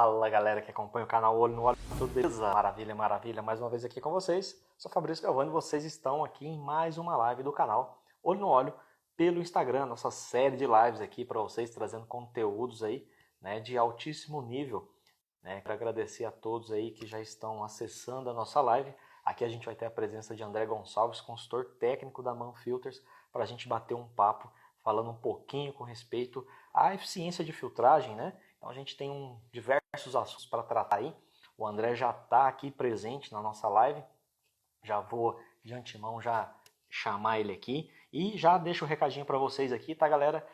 Fala galera que acompanha o canal Olho no Olho, tudo beleza? Maravilha, maravilha, mais uma vez aqui com vocês. Sou Fabrício Galvani e vocês estão aqui em mais uma live do canal Olho no Olho pelo Instagram, nossa série de lives aqui para vocês, trazendo conteúdos aí, né, de altíssimo nível, né? Quero agradecer a todos aí que já estão acessando a nossa live. Aqui a gente vai ter a presença de André Gonçalves, consultor técnico da Man Filters, para a gente bater um papo, falando um pouquinho com respeito à eficiência de filtragem, né? Então a gente tem diversos assuntos para tratar aí. O André já está aqui presente na nossa live. Já vou de antemão já chamar ele aqui. E já deixo o recadinho para vocês aqui, tá galera?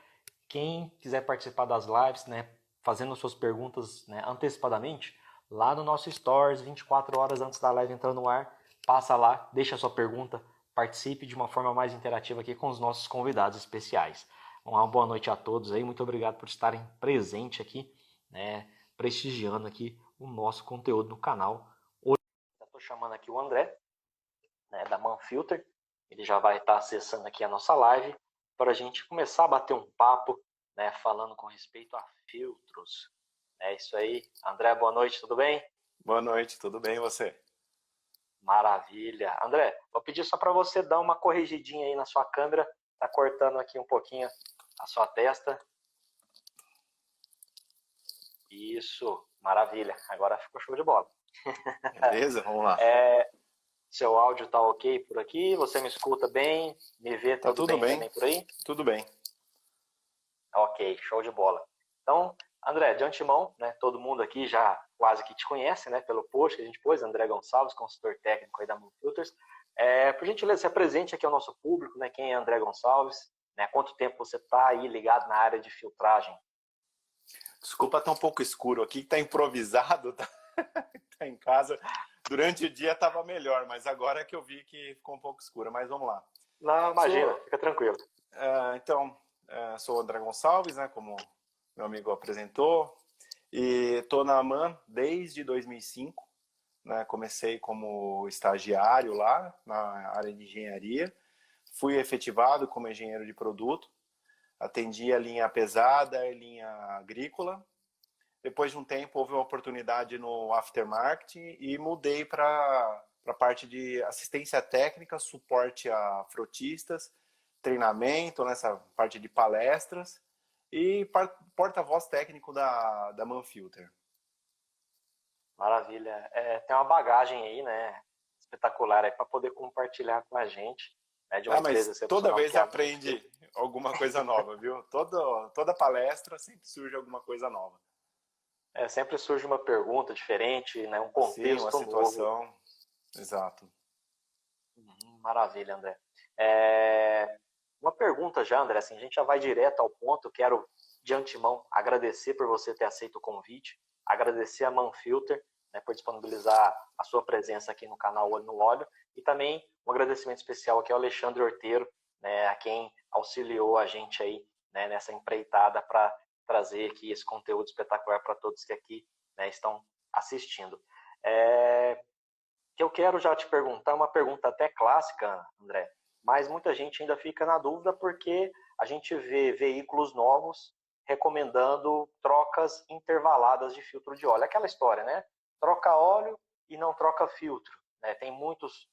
Quem quiser participar das lives, né, fazendo suas perguntas, né, antecipadamente, lá no nosso Stories, 24 horas antes da live entrar no ar, passa lá, deixa a sua pergunta, participe de uma forma mais interativa aqui com os nossos convidados especiais. Uma boa noite a todos aí, muito obrigado por estarem presentes aqui, né, prestigiando aqui o nosso conteúdo no canal. Hoje eu estou chamando aqui o André, né, da Manfilter, ele já vai estar acessando aqui a nossa live para a gente começar a bater um papo, né, falando com respeito a filtros. É isso aí. André, boa noite, tudo bem? Boa noite, tudo bem e você? Maravilha. André, vou pedir só para você dar uma corrigidinha aí na sua câmera, tá cortando aqui um pouquinho a sua testa. Isso, maravilha. Agora ficou show de bola. Beleza? Vamos lá. Seu áudio tá ok por aqui? Você me escuta bem? Me vê Tá tudo bem também por aí? Tudo bem. Ok, show de bola. Então, André, de antemão, né, todo mundo aqui já quase que te conhece, né, pelo post que a gente pôs, André Gonçalves, consultor técnico aí da Man Filters. Por gentileza, se apresente aqui ao nosso público, né, quem é André Gonçalves, né, quanto tempo você está aí ligado na área de filtragem? Desculpa, tá um pouco escuro aqui, tá improvisado, tá em casa. Durante o dia tava melhor, mas agora é que eu vi que ficou um pouco escuro, mas vamos lá. Não, imagina, fica tranquilo. Sou o André Gonçalves, né, como meu amigo apresentou, e tô na AMAN desde 2005, né, comecei como estagiário lá na área de engenharia, fui efetivado como engenheiro de produto, atendi a linha pesada e linha agrícola. Depois de um tempo houve uma oportunidade no aftermarket e mudei para a parte de assistência técnica, suporte a frotistas, treinamento, nessa parte de palestras e porta-voz técnico da Manfilter. Maravilha. Tem uma bagagem aí, né, espetacular aí para poder compartilhar com a gente, né, de uma empresa Mas toda excepcional vez que é a aprende alguma coisa nova, viu? Toda palestra sempre surge alguma coisa nova. Sempre surge uma pergunta diferente, né, um Sim, uma contexto novo. situação. Exato. Maravilha, André. Uma pergunta já, André, assim, a gente já vai direto ao ponto. Quero, de antemão, agradecer por você ter aceito o convite, agradecer a Manfilter, né, por disponibilizar a sua presença aqui no canal Olho no Olho, e também um agradecimento especial aqui ao Alexandre Orteiro, né, a quem auxiliou a gente aí, né, nessa empreitada para trazer aqui esse conteúdo espetacular para todos que aqui, né, estão assistindo. Que eu quero já te perguntar, uma pergunta até clássica, André, mas muita gente ainda fica na dúvida porque a gente vê veículos novos recomendando trocas intervaladas de filtro de óleo. Aquela história, né? Troca óleo e não troca filtro. Né? Tem muitos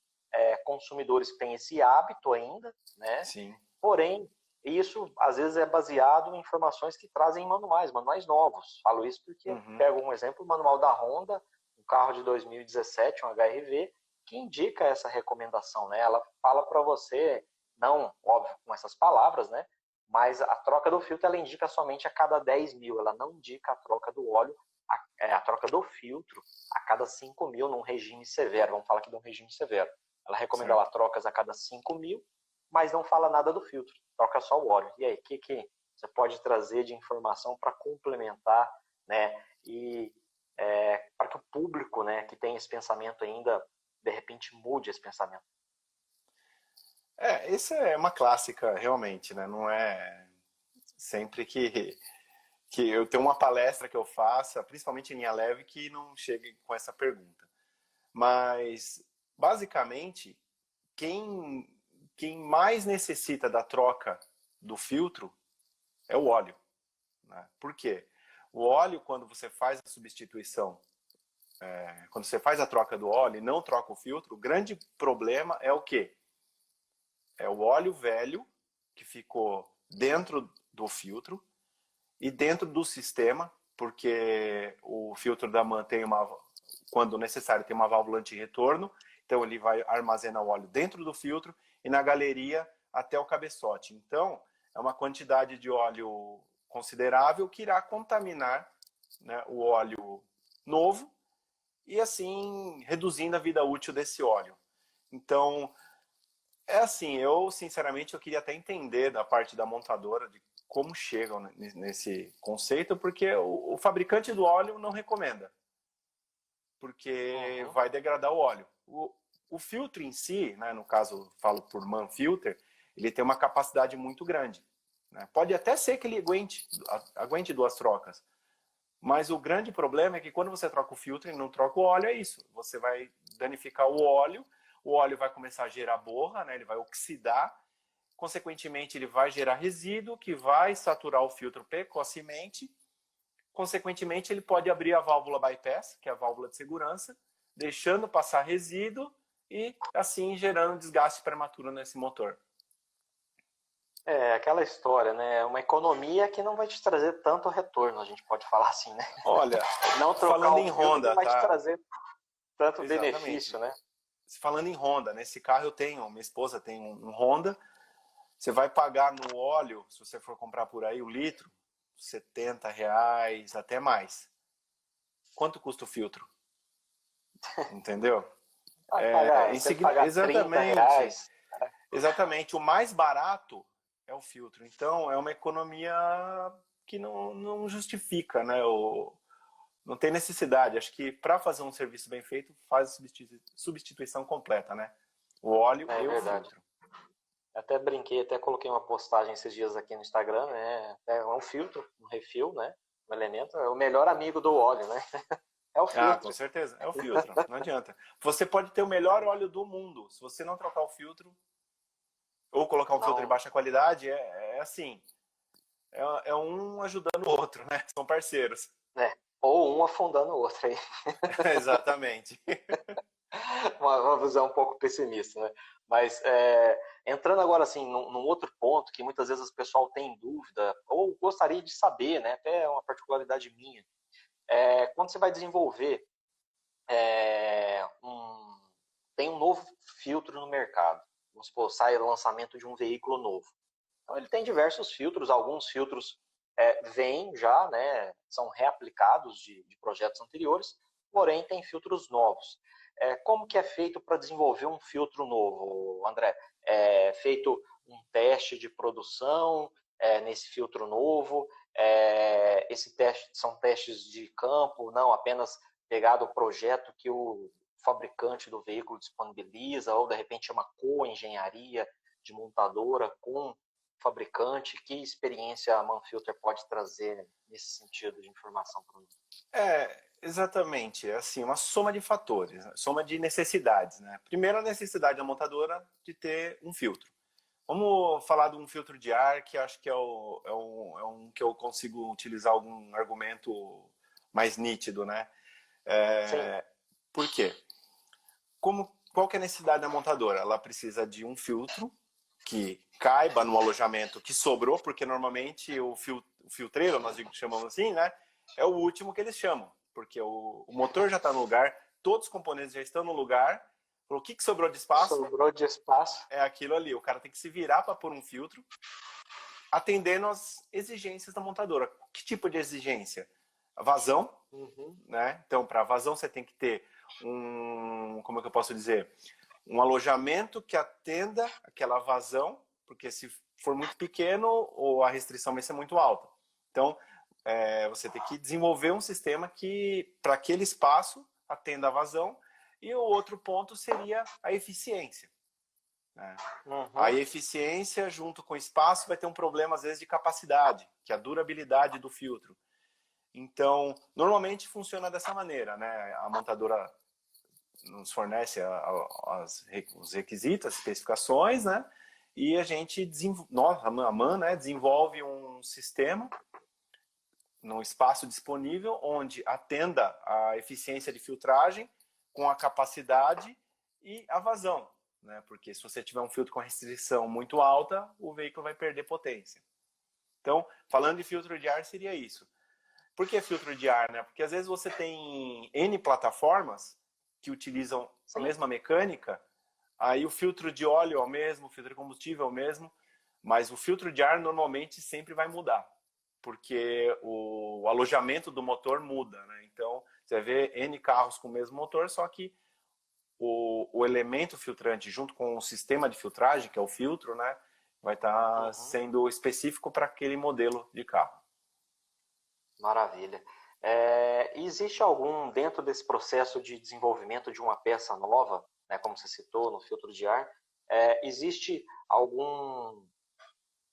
consumidores que têm esse hábito ainda, né? Sim. Porém, isso às vezes é baseado em informações que trazem manuais novos. Falo isso porque pego um exemplo, o manual da Honda, um carro de 2017, um HR-V, que indica essa recomendação, né? Ela fala para você, não, óbvio, com essas palavras, né? Mas a troca do filtro, ela indica somente a cada 10 mil, ela não indica a troca do óleo, a troca do filtro a cada 5 mil num regime severo, vamos falar aqui de um regime severo. Ela recomenda lá trocas a cada 5 mil, mas não fala nada do filtro, troca só o óleo. E aí, o que você pode trazer de informação para complementar, né? E para que o público, né, que tem esse pensamento ainda, de repente mude esse pensamento. Isso é uma clássica, realmente, né? Não é sempre que eu tenho uma palestra que eu faça, principalmente em linha leve, que não chegue com essa pergunta. Mas, basicamente, quem mais necessita da troca do filtro é o óleo, né? Por quê? O óleo, quando você faz a substituição, quando você faz a troca do óleo e não troca o filtro, o grande problema é o quê? É o óleo velho que ficou dentro do filtro e dentro do sistema, porque o filtro da MAN tem quando necessário, tem uma válvula anti-retorno, então ele vai armazenar o óleo dentro do filtro e na galeria até o cabeçote. Então, é uma quantidade de óleo considerável que irá contaminar, né, o óleo novo e assim reduzindo a vida útil desse óleo. Então, é assim, eu sinceramente eu queria até entender da parte da montadora de como chegam nesse conceito, porque o fabricante do óleo não recomenda, porque vai degradar o óleo. O filtro em si, né, no caso falo por MAN Filter, ele tem uma capacidade muito grande, né? Pode até ser que ele aguente 2 trocas, mas o grande problema é que quando você troca o filtro e não troca o óleo, é isso. Você vai danificar o óleo vai começar a gerar borra, né? Ele vai oxidar, consequentemente ele vai gerar resíduo que vai saturar o filtro precocemente, consequentemente ele pode abrir a válvula bypass, que é a válvula de segurança, deixando passar resíduo e assim gerando desgaste prematuro nesse motor. É aquela história, né? Uma economia que não vai te trazer tanto retorno, a gente pode falar assim, né? Olha, não trocar falando o em filtro Honda, não vai te tá? trazer tanto Exatamente. benefício, né? Falando em Honda, nesse carro minha esposa tem um Honda, você vai pagar no óleo, se você for comprar por aí o litro, R$70, até mais. Quanto custa o filtro? Entendeu? Você pagar Exatamente. R$30. Exatamente. O mais barato é o filtro. Então, é uma economia que não justifica, né? Não tem necessidade. Acho que para fazer um serviço bem feito, faz substituição completa, né? O óleo e o filtro. Até brinquei, até coloquei uma postagem esses dias aqui no Instagram, né? É um filtro, um refil, né? Um elemento, é o melhor amigo do óleo, né? É o filtro. Ah, com certeza. É o filtro. Não adianta. Você pode ter o melhor óleo do mundo. Se você não trocar o filtro, ou colocar um filtro de baixa qualidade, é assim. É um ajudando o outro, né? São parceiros. Ou um afundando o outro aí. Exatamente. uma visão um pouco pessimista, né? Mas entrando agora assim num outro ponto que muitas vezes o pessoal tem dúvida ou gostaria de saber, né? Até é uma particularidade minha. Quando você vai desenvolver tem um novo filtro no mercado. Vamos supor, sai o lançamento de um veículo novo. Então ele tem diversos filtros, alguns filtros vêm já, né? São reaplicados de projetos anteriores, porém tem filtros novos. Como que é feito para desenvolver um filtro novo, André? É feito um teste de produção nesse filtro novo? Esse teste são testes de campo, não apenas pegado o projeto que o fabricante do veículo disponibiliza, ou de repente uma co-engenharia de montadora com fabricante. Que experiência a Manfilter pode trazer nesse sentido de informação para nós? Exatamente. É assim, uma soma de fatores, soma de necessidades, né? Primeiro, a necessidade da montadora de ter um filtro. Vamos falar de um filtro de ar, que acho que é um que eu consigo utilizar algum argumento mais nítido, né? Por quê? Qual que é a necessidade da montadora? Ela precisa de um filtro que caiba no alojamento que sobrou, porque normalmente o filtreiro, nós chamamos assim, né? É o último que eles chamam, porque o motor já está no lugar, todos os componentes já estão no lugar. O que sobrou de espaço? Sobrou de espaço. É aquilo ali. O cara tem que se virar para pôr um filtro, atendendo às exigências da montadora. Que tipo de exigência? A vazão, né? Então, para vazão você tem que ter como é que eu posso dizer? Um alojamento que atenda aquela vazão, porque se for muito pequeno, ou a restrição vai ser muito alta. Então, você tem que desenvolver um sistema que, para aquele espaço, atenda a vazão. E o outro ponto seria a eficiência. Né? A eficiência, junto com o espaço, vai ter um problema, às vezes, de capacidade, que é a durabilidade do filtro. Então, normalmente funciona dessa maneira, né? A montadora nos fornece os requisitos, as especificações, né? E a gente a MAN, né, desenvolve um sistema num espaço disponível onde atenda a eficiência de filtragem com a capacidade e a vazão, né? Porque se você tiver um filtro com restrição muito alta, o veículo vai perder potência. Então, falando de filtro de ar, seria isso. Por que filtro de ar, né? Porque às vezes você tem N plataformas que utilizam a mesma mecânica, aí o filtro de óleo é o mesmo, o filtro de combustível é o mesmo, mas o filtro de ar normalmente sempre vai mudar, porque o alojamento do motor muda, né? Então, você vai ver N carros com o mesmo motor, só que o elemento filtrante junto com o sistema de filtragem, que é o filtro, né, vai estar sendo específico para aquele modelo de carro. Maravilha. Existe algum, dentro desse processo de desenvolvimento de uma peça nova, né, como você citou, no filtro de ar, existe algum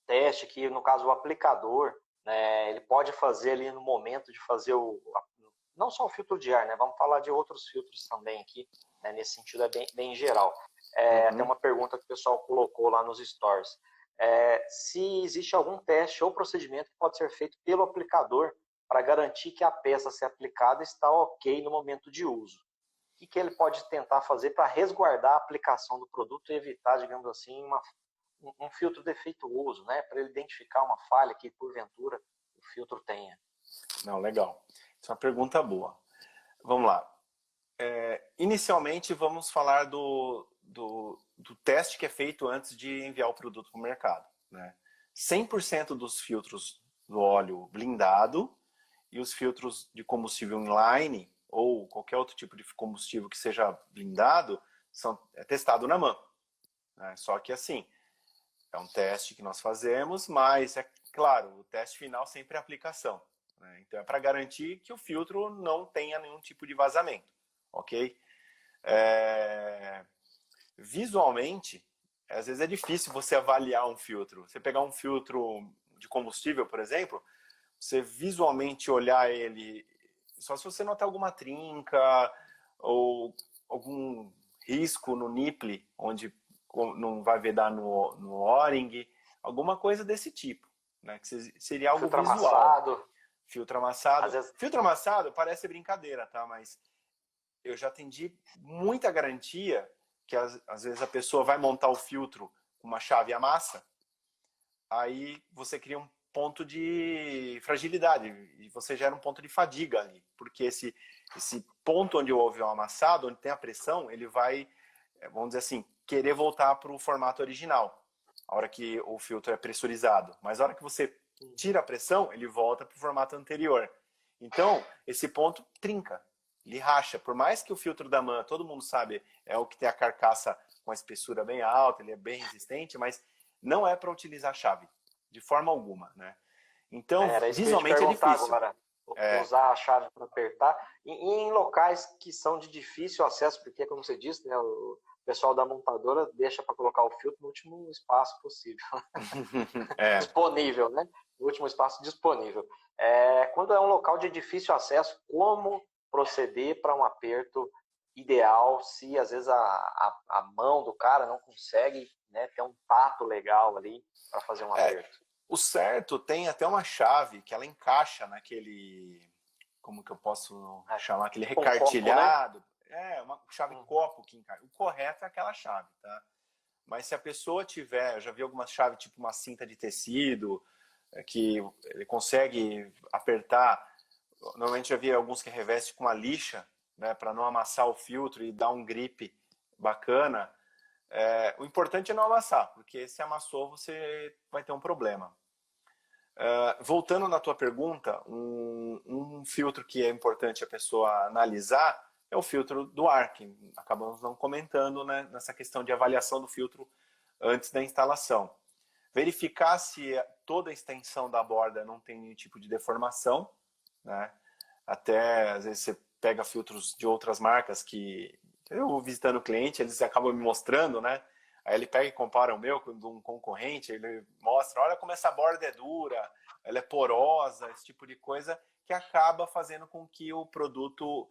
teste que, no caso, o aplicador, né, ele pode fazer ali no momento de fazer não só o filtro de ar, né, vamos falar de outros filtros também aqui, né, nesse sentido é bem geral. Tem uma pergunta que o pessoal colocou lá nos stories. Se existe algum teste ou procedimento que pode ser feito pelo aplicador para garantir que a peça a ser aplicada está ok no momento de uso. O que ele pode tentar fazer para resguardar a aplicação do produto e evitar, digamos assim, um filtro defeituoso, né? Para ele identificar uma falha que, porventura, o filtro tenha. Não, legal. Isso é uma pergunta boa. Vamos lá. Inicialmente, vamos falar do teste que é feito antes de enviar o produto para o mercado, né? 100% dos filtros do óleo blindado e os filtros de combustível inline ou qualquer outro tipo de combustível que seja blindado é testado na mão, né? Só que assim, é um teste que nós fazemos, mas é claro, o teste final sempre é aplicação, né? Então é para garantir que o filtro não tenha nenhum tipo de vazamento, ok? Visualmente, às vezes é difícil você avaliar um filtro. Você pegar um filtro de combustível, por exemplo, você visualmente olhar ele, só se você notar alguma trinca ou algum risco no nipple, onde não vai vedar no O-ring, alguma coisa desse tipo, né? Que seria algo filtro visual. Amassado. Filtro amassado. Vezes... Filtro amassado parece brincadeira, tá? Mas eu já atendi muita garantia que às vezes a pessoa vai montar o filtro com uma chave amassa, aí você cria um ponto de fragilidade e você gera um ponto de fadiga ali, porque esse ponto onde houve o amassado, onde tem a pressão, ele vai, vamos dizer assim, querer voltar para o formato original, a hora que o filtro é pressurizado. Mas a hora que você tira a pressão, ele volta para o formato anterior. Então, esse ponto trinca, ele racha. Por mais que o filtro da MAN, todo mundo sabe, é o que tem a carcaça com a espessura bem alta, ele é bem resistente, mas não é para utilizar a chave, de forma alguma, né? Então, visualmente é difícil. Agora, usar a chave para apertar. E em locais que são de difícil acesso, porque, como você disse, né, o pessoal da montadora deixa para colocar o filtro no último espaço possível. Disponível, né? No último espaço disponível. Quando é um local de difícil acesso, como proceder para um aperto ideal, se às vezes a mão do cara não consegue, né, ter um tato legal ali para fazer um aperto? O certo tem até uma chave que ela encaixa naquele, como que eu posso chamar, aquele recartilhado. Copo, né? Uma chave copo que encaixa. O correto é aquela chave, tá? Mas se a pessoa tiver, eu já vi algumas chaves tipo uma cinta de tecido, que ele consegue apertar. Normalmente eu vi alguns que reveste com uma lixa, né, para não amassar o filtro e dar um grip bacana. O importante é não amassar, porque se amassou você vai ter um problema. Voltando na tua pergunta, um filtro que é importante a pessoa analisar é o filtro do ar, que acabamos não comentando, né, nessa questão de avaliação do filtro antes da instalação. Verificar se toda a extensão da borda não tem nenhum tipo de deformação, né? Até às vezes você pega filtros de outras marcas que eu visitando o cliente, eles acabam me mostrando, né? Aí ele pega e compara o meu com um concorrente, ele mostra, olha como essa borda é dura, ela é porosa, esse tipo de coisa que acaba fazendo com que o produto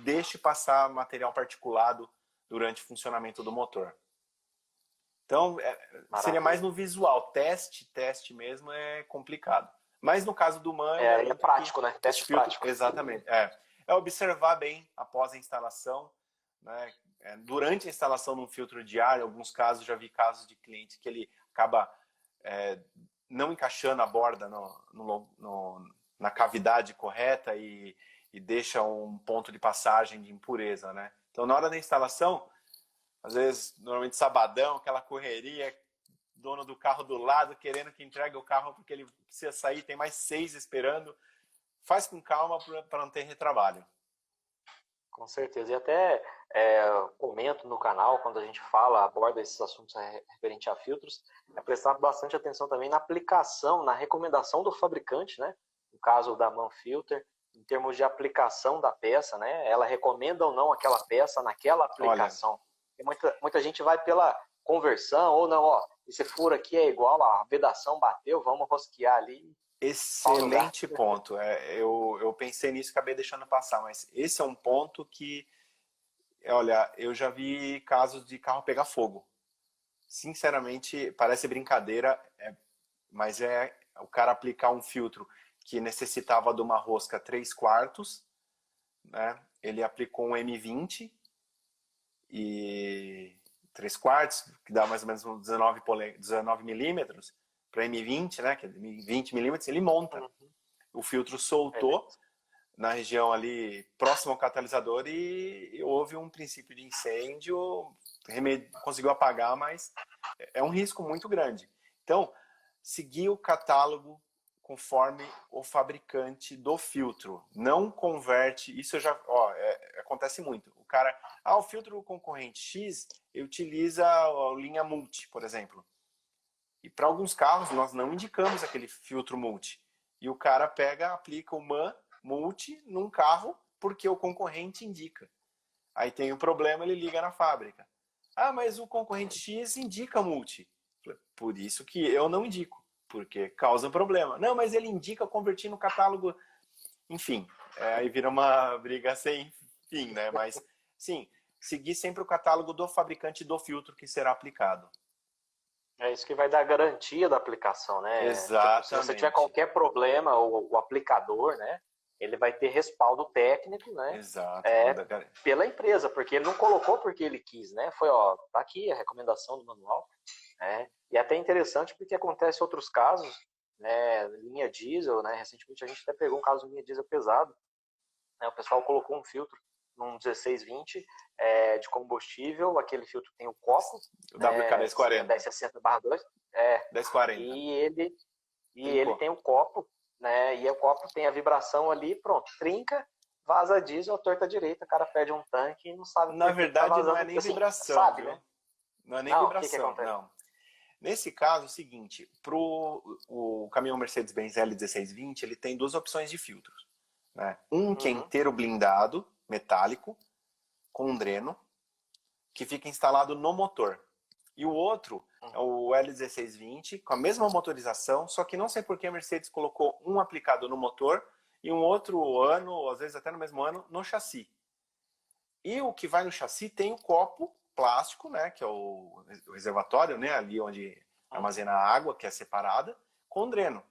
deixe passar material particulado durante o funcionamento do motor. Então, seria mais no visual. Teste mesmo é complicado. Mas no caso do MAN, eu É oriento prático, né? que Teste esse filtro, prático. exatamente, é observar bem após a instalação, né? Durante a instalação de um filtro de ar, em alguns casos, já vi casos de cliente que ele acaba não encaixando a borda na cavidade correta e deixa um ponto de passagem de impureza, né? Então, na hora da instalação, às vezes, normalmente sabadão, aquela correria, dono do carro do lado querendo que entregue o carro porque ele precisa sair, tem mais 6 esperando. Faz com calma para não ter retrabalho. Com certeza. E até comento no canal, quando a gente fala, aborda esses assuntos referente a filtros, prestar bastante atenção também na aplicação, na recomendação do fabricante, né? No caso da Manfilter, em termos de aplicação da peça, né? Ela recomenda ou não aquela peça naquela aplicação. E muita gente vai pela conversão, ou não, ó, esse furo aqui é igual, a vedação bateu, vamos rosquear ali. Excelente ponto. Eu pensei nisso e acabei deixando passar, mas esse é um ponto que, olha, eu já vi casos de carro pegar fogo. Sinceramente, parece brincadeira, mas o cara aplicar um filtro que necessitava de uma rosca 3/4, né? Ele aplicou um M20 e 3/4, que dá mais ou menos uns 19 milímetros, para M20, né, que é 20 milímetros, ele monta. O filtro soltou na região ali próximo ao catalisador e houve um princípio de incêndio, conseguiu apagar, mas é um risco muito grande. Então, seguir o catálogo conforme o fabricante do filtro. Não converte, isso acontece muito. O cara, o filtro concorrente X utiliza a linha Multi, por exemplo. E para alguns carros nós não indicamos aquele filtro Multi. E o cara aplica o MAN Multi num carro porque o concorrente indica. Aí tem um problema, ele liga na fábrica. Mas o concorrente X indica Multi. Por isso que eu não indico, porque causa um problema. Não, mas ele indica convertir no catálogo. Enfim, aí vira uma briga sem fim, né? Mas, sim, seguir sempre o catálogo do fabricante do filtro que será aplicado. É isso que vai dar garantia da aplicação, né? Exatamente. Tipo, se você tiver qualquer problema, o aplicador, né? Ele vai ter respaldo técnico, né? Exato. Pela empresa, porque ele não colocou porque ele quis, né? Foi, tá aqui a recomendação do manual. Né? E é até interessante porque acontece outros casos, né? Linha diesel, né? Recentemente a gente até pegou um caso de linha diesel pesado. Né? O pessoal colocou um filtro num 1620 de combustível, aquele filtro tem o copo, o WK1040, 1060/2, 1040. E ele tem o copo, né? E o copo tem a vibração ali, pronto, trinca, vaza diesel, torta direita, o cara perde um tanque e não sabe. Na verdade, não é nem vibração, sabe, viu? né? Não é nem vibração, não. Nesse caso, é o seguinte, o caminhão Mercedes-Benz L1620, ele tem duas opções de filtros. Né? Um que é inteiro blindado, metálico, com um dreno, que fica instalado no motor. E o outro é o L1620, com a mesma motorização, só que não sei por que a Mercedes colocou um aplicado no motor e um outro ano, às vezes até no mesmo ano, no chassi. E o que vai no chassi tem o copo plástico, né, que é o reservatório, né, ali onde armazena a água, que é separada, com dreno.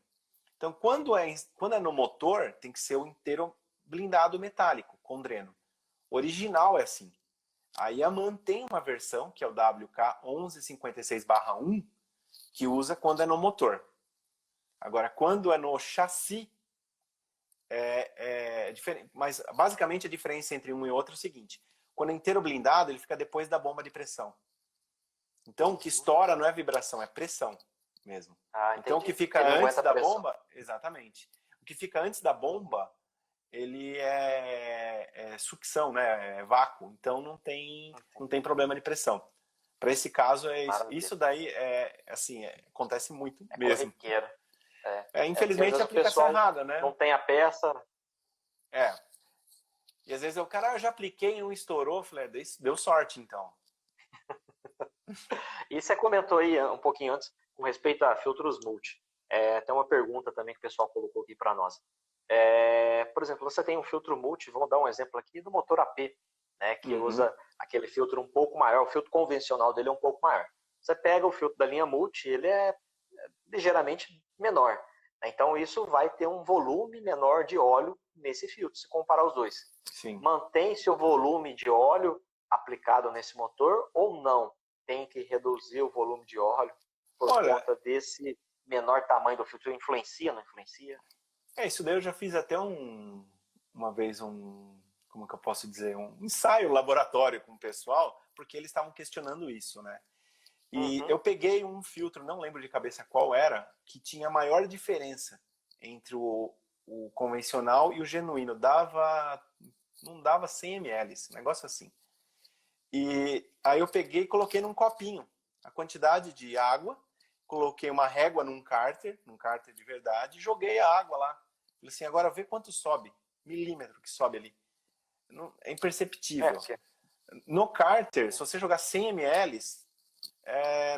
Então, quando é no motor, tem que ser o inteiro blindado metálico, com dreno. O original é assim. Aí a MAN tem uma versão, que é o WK1156/1, que usa quando é no motor. Agora, quando é no chassi, é diferente. Mas, basicamente, a diferença entre um e outro é o seguinte. Quando é inteiro blindado, ele fica depois da bomba de pressão. Então, o que estoura não é vibração, é pressão mesmo. Então, o que fica antes da bomba... Exatamente. O que fica antes da bomba, ele é sucção, né? É vácuo. Então, não tem problema de pressão. Para esse caso, isso daí acontece muito mesmo. Corriqueiro. Infelizmente, a aplicação errada, né? Não tem a peça. E às vezes o cara, eu já apliquei e não estourou. Falei, deu sorte, então. E você comentou aí um pouquinho antes, com respeito a filtros multi. Tem uma pergunta também que o pessoal colocou aqui para nós. Por exemplo, você tem um filtro multi, vamos dar um exemplo aqui do motor AP, né, que usa aquele filtro um pouco maior, o filtro convencional dele é um pouco maior. Você pega o filtro da linha multi, ele é ligeiramente menor. Então, isso vai ter um volume menor de óleo nesse filtro, se comparar os dois. Sim. Mantém-se o volume de óleo aplicado nesse motor ou não? Tem que reduzir o volume de óleo por conta desse menor tamanho do filtro? Influencia, não influencia? Isso daí eu já fiz até uma vez como que eu posso dizer, um ensaio laboratório com o pessoal, porque eles estavam questionando isso, né? E eu peguei um filtro, não lembro de cabeça qual era, que tinha maior diferença entre o convencional e o genuíno. Não dava 100 ml, um negócio assim. E aí eu peguei e coloquei num copinho a quantidade de água, coloquei uma régua num cárter de verdade, e joguei a água lá. Falei assim, agora vê quanto sobe, milímetro que sobe ali. É imperceptível. No cárter, se você jogar 100 ml,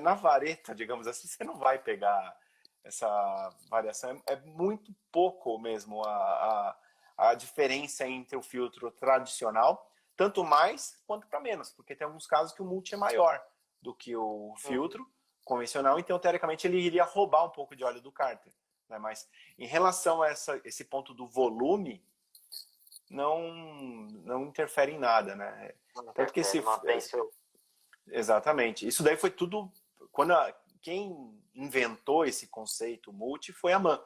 na vareta, digamos assim, você não vai pegar essa variação. É muito pouco mesmo a diferença entre o filtro tradicional, tanto mais quanto para menos, porque tem alguns casos que o multi é maior do que o filtro convencional, então teoricamente ele iria roubar um pouco de óleo do cárter, né? Mas em relação a esse ponto do volume, não interfere em nada, né? Tanto que mantém seu... Exatamente. Isso daí foi tudo quem inventou esse conceito multi foi a MAN,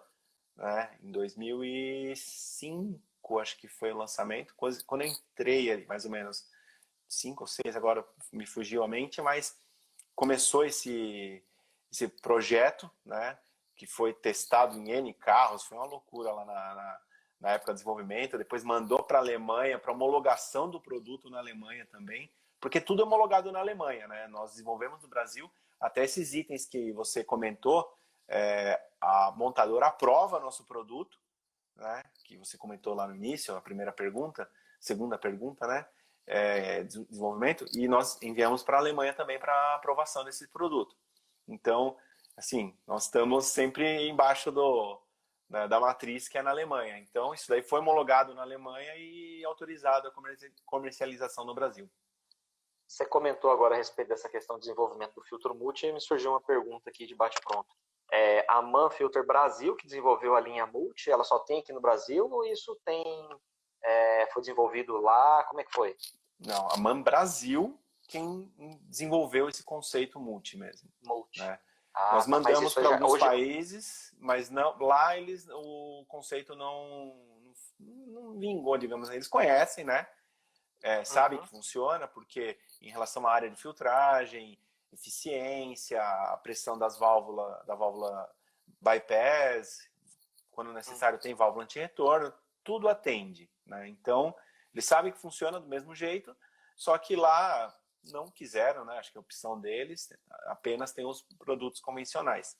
né? Em 2005, acho que foi o lançamento, quando eu entrei ali, mais ou menos 5 ou 6, agora me fugiu a mente, mas começou esse projeto, né? Que foi testado em N carros, foi uma loucura lá na época do desenvolvimento, depois mandou para a Alemanha, para homologação do produto na Alemanha também, porque tudo é homologado na Alemanha, né? Nós desenvolvemos no Brasil, até esses itens que você comentou, a montadora aprova nosso produto, né? Que você comentou lá no início, a segunda pergunta, né? Desenvolvimento, e nós enviamos para a Alemanha também para aprovação desse produto. Então, assim, nós estamos sempre embaixo da matriz que é na Alemanha. Então, isso daí foi homologado na Alemanha e autorizado a comercialização no Brasil. Você comentou agora a respeito dessa questão do desenvolvimento do filtro multi e me surgiu uma pergunta aqui de bate-pronto. A MAN Filter Brasil, que desenvolveu a linha multi, ela só tem aqui no Brasil ou isso foi desenvolvido lá? Como é que foi? Não, a MAN Brasil quem desenvolveu esse conceito multi mesmo. Multi. Né? Nós mandamos para alguns países, mas não, lá o conceito não vingou, digamos assim. Eles conhecem, né? Sabem que funciona, porque em relação à área de filtragem, eficiência, a pressão da válvula bypass, quando necessário tem válvula anti-retorno, tudo atende, né? Então, eles sabem que funciona do mesmo jeito, só que lá não quiseram, né? Acho que é a opção deles, apenas tem os produtos convencionais.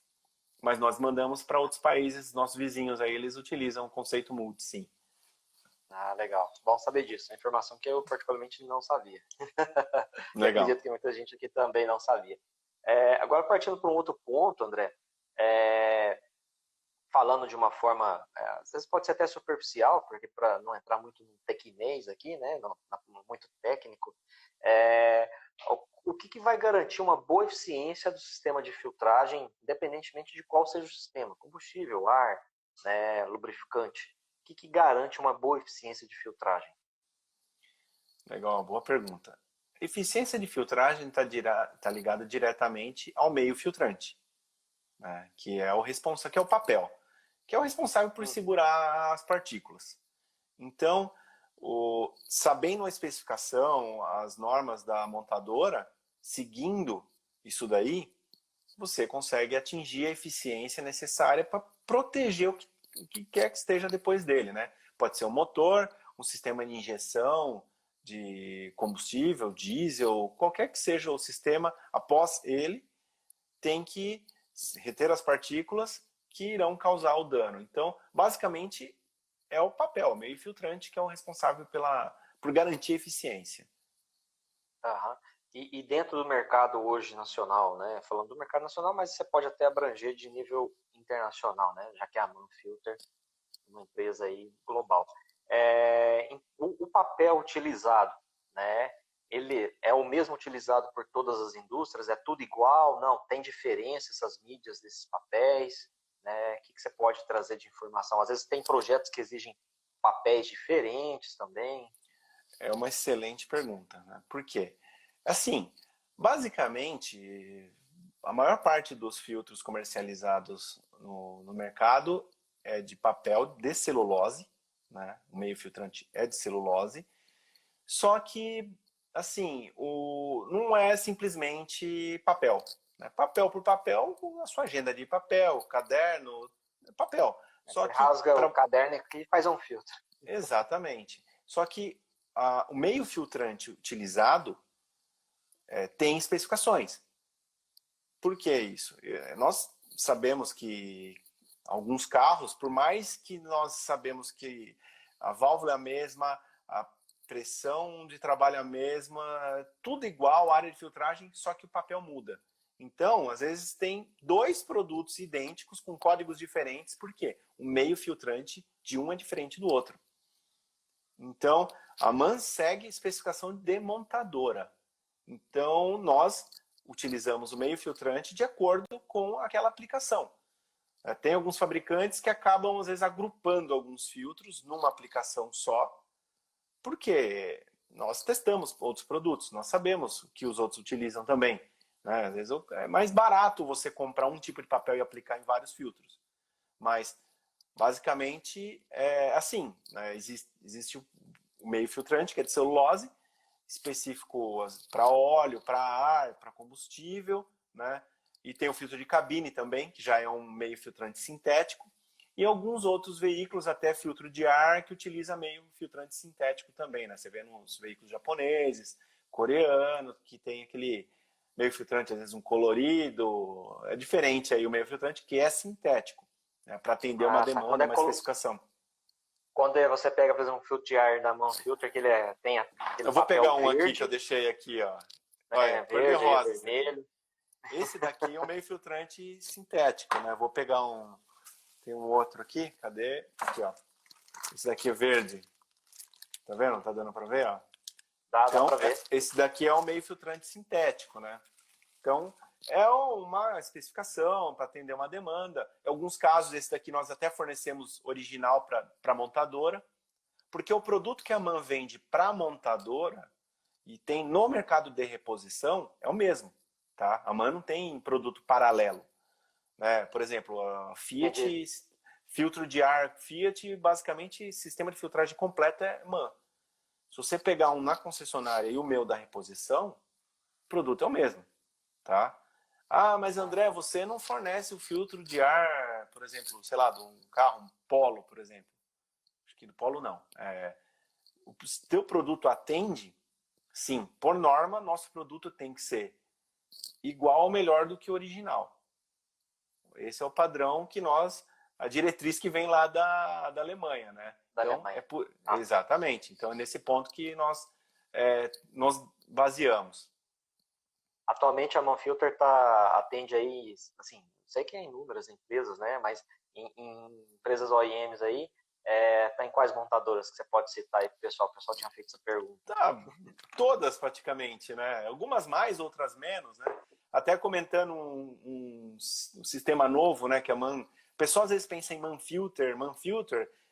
Mas nós mandamos para outros países, nossos vizinhos aí, eles utilizam o conceito multi, sim. Ah, legal. Bom saber disso. É uma informação que eu particularmente não sabia. E acredito que muita gente aqui também não sabia. Agora, partindo para um outro ponto, André, falando de uma forma, às vezes pode ser até superficial, porque para não entrar muito no tecnês aqui, né, muito técnico, o que vai garantir uma boa eficiência do sistema de filtragem, independentemente de qual seja o sistema, combustível, ar, né, lubrificante? O que garante uma boa eficiência de filtragem? Legal, boa pergunta. Eficiência de filtragem está ligada diretamente ao meio filtrante, né, que é o papel, que é o responsável por segurar as partículas. Então, sabendo a especificação, as normas da montadora, seguindo isso daí, você consegue atingir a eficiência necessária para proteger o que quer que esteja depois dele, né? Pode ser um motor, um sistema de injeção de combustível, diesel, qualquer que seja o sistema, após ele, tem que reter as partículas que irão causar o dano. Então, basicamente, é o papel, o meio filtrante, que é o responsável por garantir a eficiência. E dentro do mercado hoje nacional, né? Falando do mercado nacional, mas você pode até abranger de nível internacional, né? Já que é a MAN Filter, uma empresa aí global. O papel utilizado, né? Ele é o mesmo utilizado por todas as indústrias? É tudo igual? Não, tem diferença essas mídias desses papéis, né? O que você pode trazer de informação? Às vezes tem projetos que exigem papéis diferentes também. É uma excelente pergunta, né? Por quê? Assim, basicamente, a maior parte dos filtros comercializados no mercado é de papel de celulose, né? O meio filtrante é de celulose. Só que, assim, não é simplesmente papel, né? Papel por papel, a sua agenda de papel, caderno, papel. Só Você que rasga o caderno aqui e faz um filtro. Exatamente. Só que o meio filtrante utilizado tem especificações. Por que isso? Nós sabemos que alguns carros, por mais que nós sabemos que a válvula é a mesma, a pressão de trabalho é a mesma, tudo igual, a área de filtragem, só que o papel muda. Então, às vezes tem dois produtos idênticos com códigos diferentes, por quê? O meio filtrante de um é diferente do outro. Então, a MAN segue especificação de montadora. Então, nós utilizamos o meio filtrante de acordo com aquela aplicação. Tem alguns fabricantes que acabam, às vezes, agrupando alguns filtros numa aplicação só, porque nós testamos outros produtos, nós sabemos o que os outros utilizam também. Né? Às vezes é mais barato você comprar um tipo de papel e aplicar em vários filtros. Mas, basicamente, é assim, né? Existe o meio filtrante, que é de celulose, específico para óleo, para ar, para combustível, né? E tem o filtro de cabine também, que já é um meio filtrante sintético, e alguns outros veículos, até filtro de ar, que utiliza meio filtrante sintético também, né? Você vê nos veículos japoneses, coreanos, que tem aquele meio filtrante, às vezes um colorido, é diferente aí o meio filtrante, que é sintético, né? Para atender uma demanda, uma especificação. Quando você pega, por exemplo, um filtro de ar da MAN Filter, que ele tem aquele Eu vou pegar um verde, aqui que eu deixei aqui, ó. Olha, verde, rosa, vermelho. Esse daqui é um meio filtrante sintético, né? Vou pegar um... Tem um outro aqui, cadê? Aqui, ó. Esse daqui é verde. Tá vendo? Tá dando pra ver, ó? Dá Então, pra ver. esse daqui é um meio filtrante sintético, né? Então, é uma especificação para atender uma demanda. Em alguns casos, esse daqui nós até fornecemos original para montadora, porque o produto que a MAN vende para montadora e tem no mercado de reposição é o mesmo, tá? A MAN não tem produto paralelo, né? Por exemplo, a Fiat, filtro de ar Fiat, basicamente sistema de filtragem completo é MAN. Se você pegar um na concessionária e o meu da reposição, o produto é o mesmo, tá? Ah, mas André, você não fornece o filtro de ar, por exemplo, sei lá, de um carro, um Polo, por exemplo. Acho que do Polo não. O teu produto atende? Sim, por norma, nosso produto tem que ser igual ou melhor do que o original. Esse é o padrão que a diretriz que vem lá da Alemanha, né? Alemanha. Exatamente. Então é nesse ponto que nós baseamos. Atualmente a MAN Filter atende aí, assim, sei que é em inúmeras empresas, né? Mas em empresas OEMs aí, tá em quais montadoras que você pode citar aí pro pessoal? O pessoal tinha feito essa pergunta. Todas praticamente, né? Algumas mais, outras menos, né? Até comentando um sistema novo, né? Que a MAN... O pessoal às vezes pensa em MAN Filter,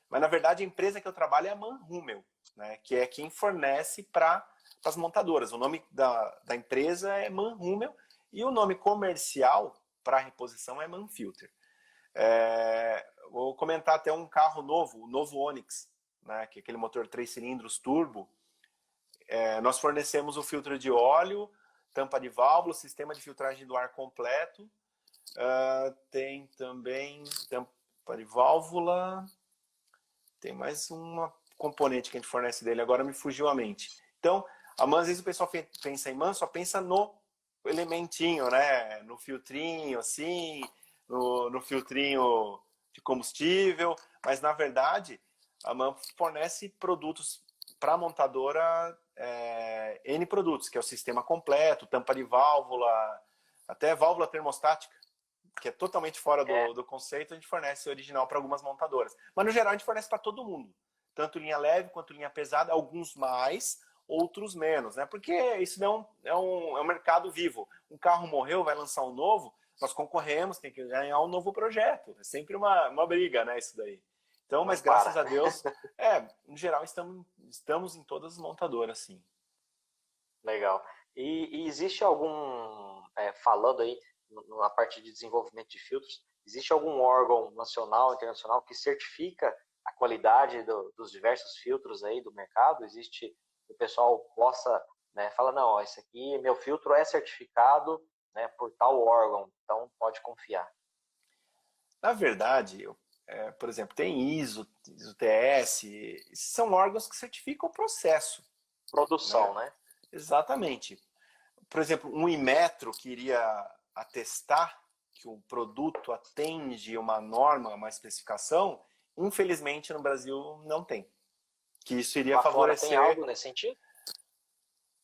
mas na verdade a empresa que eu trabalho é a MAN Hummel, né? Que é quem fornece para as montadoras. O nome da empresa é MAN Hummel e o nome comercial para reposição é MAN Filter. Vou comentar até um carro novo, o novo Onix, né? Que é aquele motor 3 cilindros turbo. Nós fornecemos o filtro de óleo, tampa de válvula, sistema de filtragem do ar completo. Tem também tampa de válvula. Tem mais uma componente que a gente fornece dele, agora me fugiu a mente. Então, às vezes o pessoal pensa em MAN, só pensa no elementinho, né? No filtrinho, assim, no filtrinho de combustível, mas na verdade a MAN fornece produtos para a montadora, N produtos, que é o sistema completo, tampa de válvula, até válvula termostática, que é totalmente fora do conceito, a gente fornece original para algumas montadoras. Mas no geral a gente fornece para todo mundo, tanto linha leve quanto linha pesada, alguns mais, outros menos, né? Porque isso não é um mercado vivo. Um carro morreu, vai lançar um novo, nós concorremos, tem que ganhar um novo projeto. É sempre uma briga, né, isso daí. Então, Não mas para. graças a Deus, no geral, estamos em todas as montadoras, sim. Legal. E existe algum, falando aí na parte de desenvolvimento de filtros, existe algum órgão nacional, internacional que certifica a qualidade dos diversos filtros aí do mercado? Existe que o pessoal possa, né, fala, não, ó, esse aqui, meu filtro é certificado, né, por tal órgão, então pode confiar. Na verdade, por exemplo, tem ISO TS, esses são órgãos que certificam o processo, Produção, né? né? Exatamente. Por exemplo, um Inmetro que iria atestar que o produto atende uma norma, uma especificação, infelizmente no Brasil não tem. Que isso iria Lá fora tem favorecer. algo nesse sentido?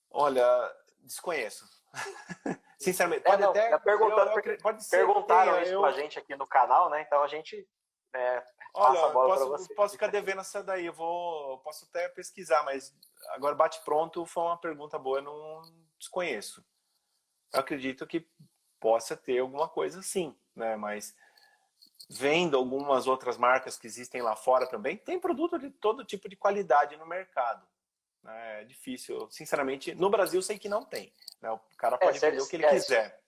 Olha, desconheço. Sinceramente, pode Não, até. é perguntando porque Pode ser que perguntaram tenha. isso pra gente aqui no canal, né? Então a gente passa a Olha, bola para você. posso ficar devendo essa daí. Posso até pesquisar, mas agora bate pronto foi uma pergunta boa, eu não desconheço. Eu acredito que possa ter alguma coisa assim, né? Mas vendo algumas outras marcas que existem lá fora também, tem produto de todo tipo de qualidade no mercado. É difícil, sinceramente, no Brasil eu sei que não tem. Né? O cara pode vender o que ele quiser.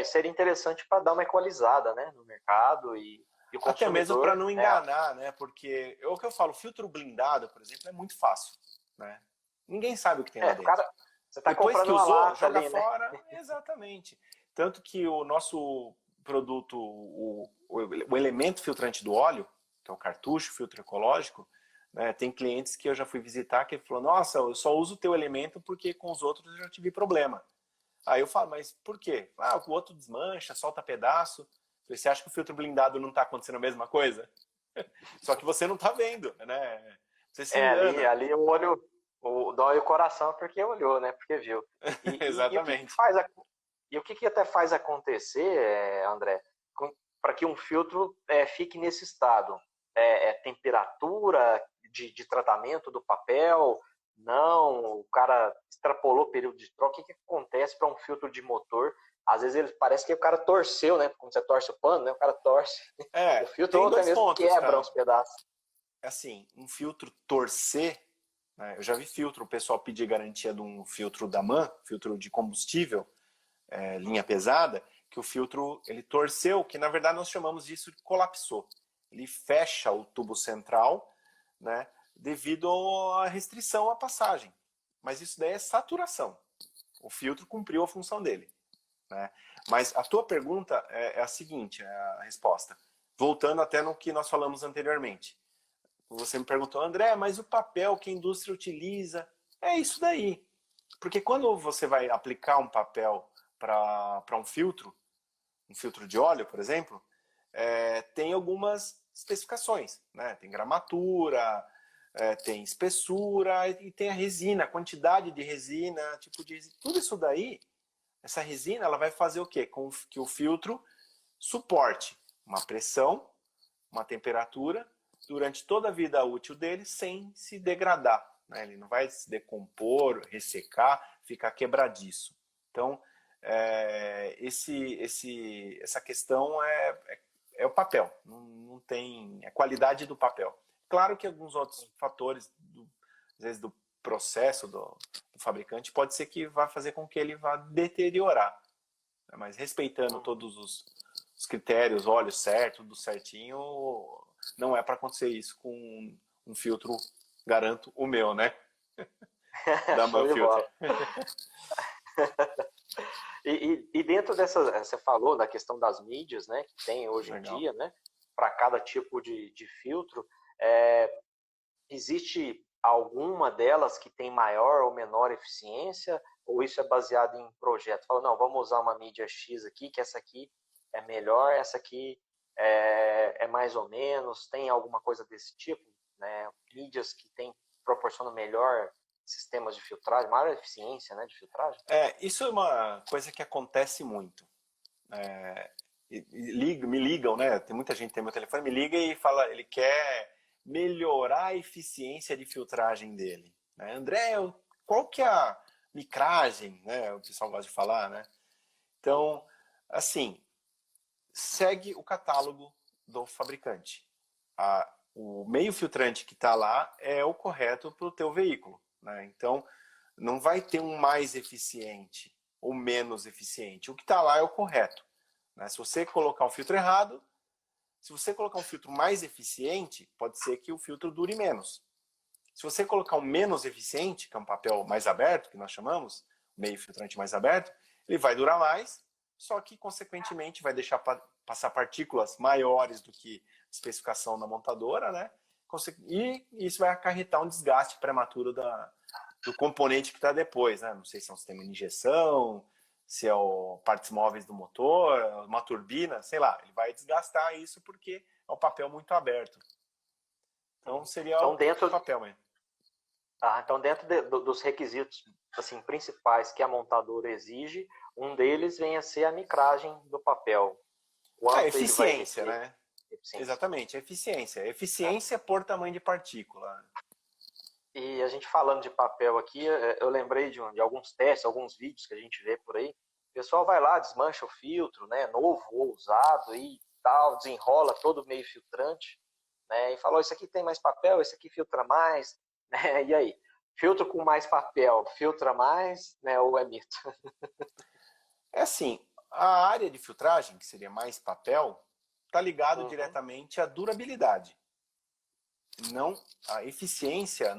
Seria interessante para dar uma equalizada, né, no mercado e o Até consumidor. mesmo para não enganar, né? Porque o que eu falo, filtro blindado, por exemplo, é muito fácil, né? Ninguém sabe o que tem lá dentro. Cara, você tá Depois comprando que usou, uma lata joga ali, fora. né? Exatamente. Tanto que o nosso produto, o elemento filtrante do óleo, que é o cartucho, filtro ecológico, né, tem clientes que eu já fui visitar que falou, nossa, eu só uso o teu elemento porque com os outros eu já tive problema. Aí eu falo, mas por quê? O outro desmancha, solta pedaço. Você acha que o filtro blindado não está acontecendo a mesma coisa? Só que você não está vendo, né? Você se engana. Ali o olho, dói o coração porque olhou, né? Porque viu. Exatamente. O que até faz acontecer, André, para que um filtro fique nesse estado? Temperatura de tratamento do papel? Não, o cara extrapolou o período de troca. O que acontece para um filtro de motor? Às vezes ele parece que o cara torceu, né? Quando você torce o pano, né? O cara torce. O filtro tem dois até mesmo pontos, quebra cara. os pedaços. Assim, um filtro torcer, né? Eu já vi filtro, o pessoal pedir garantia de um filtro da MAN, filtro de combustível, linha pesada, que o filtro ele torceu, que na verdade nós chamamos disso de colapsou. Ele fecha o tubo central, né? Devido à restrição à passagem. Mas isso daí é saturação. O filtro cumpriu a função dele. Né? Mas a tua pergunta é a seguinte, é a resposta. Voltando até no que nós falamos anteriormente. Você me perguntou, André, mas o papel que a indústria utiliza é isso daí. Porque quando você vai aplicar um papel para um filtro de óleo, por exemplo, tem algumas especificações. Né? Tem gramatura, tem espessura e tem a resina, a quantidade de resina, tipo de resina. Tudo isso daí, essa resina, ela vai fazer o quê? Com que o filtro suporte uma pressão, uma temperatura, durante toda a vida útil dele, sem se degradar. Né? Ele não vai se decompor, ressecar, ficar quebradiço. Então, essa questão é o papel, não tem a qualidade do papel. Claro que alguns outros fatores, às vezes do processo do fabricante, pode ser que vá fazer com que ele vá deteriorar. Mas respeitando todos os critérios, óleo certo, tudo certinho, não é para acontecer isso com um filtro, garanto, o meu, né? Da Show de filtro. bola. E dentro dessa, você falou da questão das mídias, né, que tem hoje em dia, né, para cada tipo de filtro, existe alguma delas que tem maior ou menor eficiência, ou isso é baseado em projeto? Fala, não, vamos usar uma mídia X aqui, que essa aqui é melhor, essa aqui é mais ou menos, tem alguma coisa desse tipo, né? Mídias que proporcionam melhor sistemas de filtragem, maior eficiência, né, de filtragem? Isso é uma coisa que acontece muito. Me ligam, né? Tem muita gente que tem meu telefone, me liga e fala, ele quer melhorar a eficiência de filtragem dele. Né? André, qual que é a micragem, né? O pessoal gosta de falar, né? Então, Assim, segue o catálogo do fabricante. O meio filtrante que está lá é o correto para o teu veículo, né? Então, não vai ter um mais eficiente ou menos eficiente. O que está lá é o correto, né? Se você colocar um filtro errado, se você colocar um filtro mais eficiente, pode ser que o filtro dure menos. Se você colocar um menos eficiente, que é um papel mais aberto, que nós chamamos, meio filtrante mais aberto, ele vai durar mais, só que, consequentemente, vai deixar passar partículas maiores do que a especificação da montadora, né? E isso vai acarretar um desgaste prematuro do componente que está depois, né? Não sei se é um sistema de injeção, se é partes móveis do motor, uma turbina, sei lá. Ele vai desgastar isso porque é um papel muito aberto. Então, seria então, o papel mesmo. Então, dentro dos requisitos assim, principais que a montadora exige, um deles vem a ser a micragem do papel. A eficiência, né? Eficiência. Exatamente, eficiência. Eficiência por tamanho de partícula. E a gente falando de papel aqui, eu lembrei de alguns testes, alguns vídeos que a gente vê por aí. O pessoal vai lá, desmancha o filtro, né, novo ou usado e tal, desenrola todo o meio filtrante, né, e falou, isso aqui tem mais papel, esse aqui filtra mais, né, e aí? Filtro com mais papel, filtra mais, né, ou é mito? É assim, a área de filtragem, que seria mais papel, está ligado diretamente à durabilidade. Não, a eficiência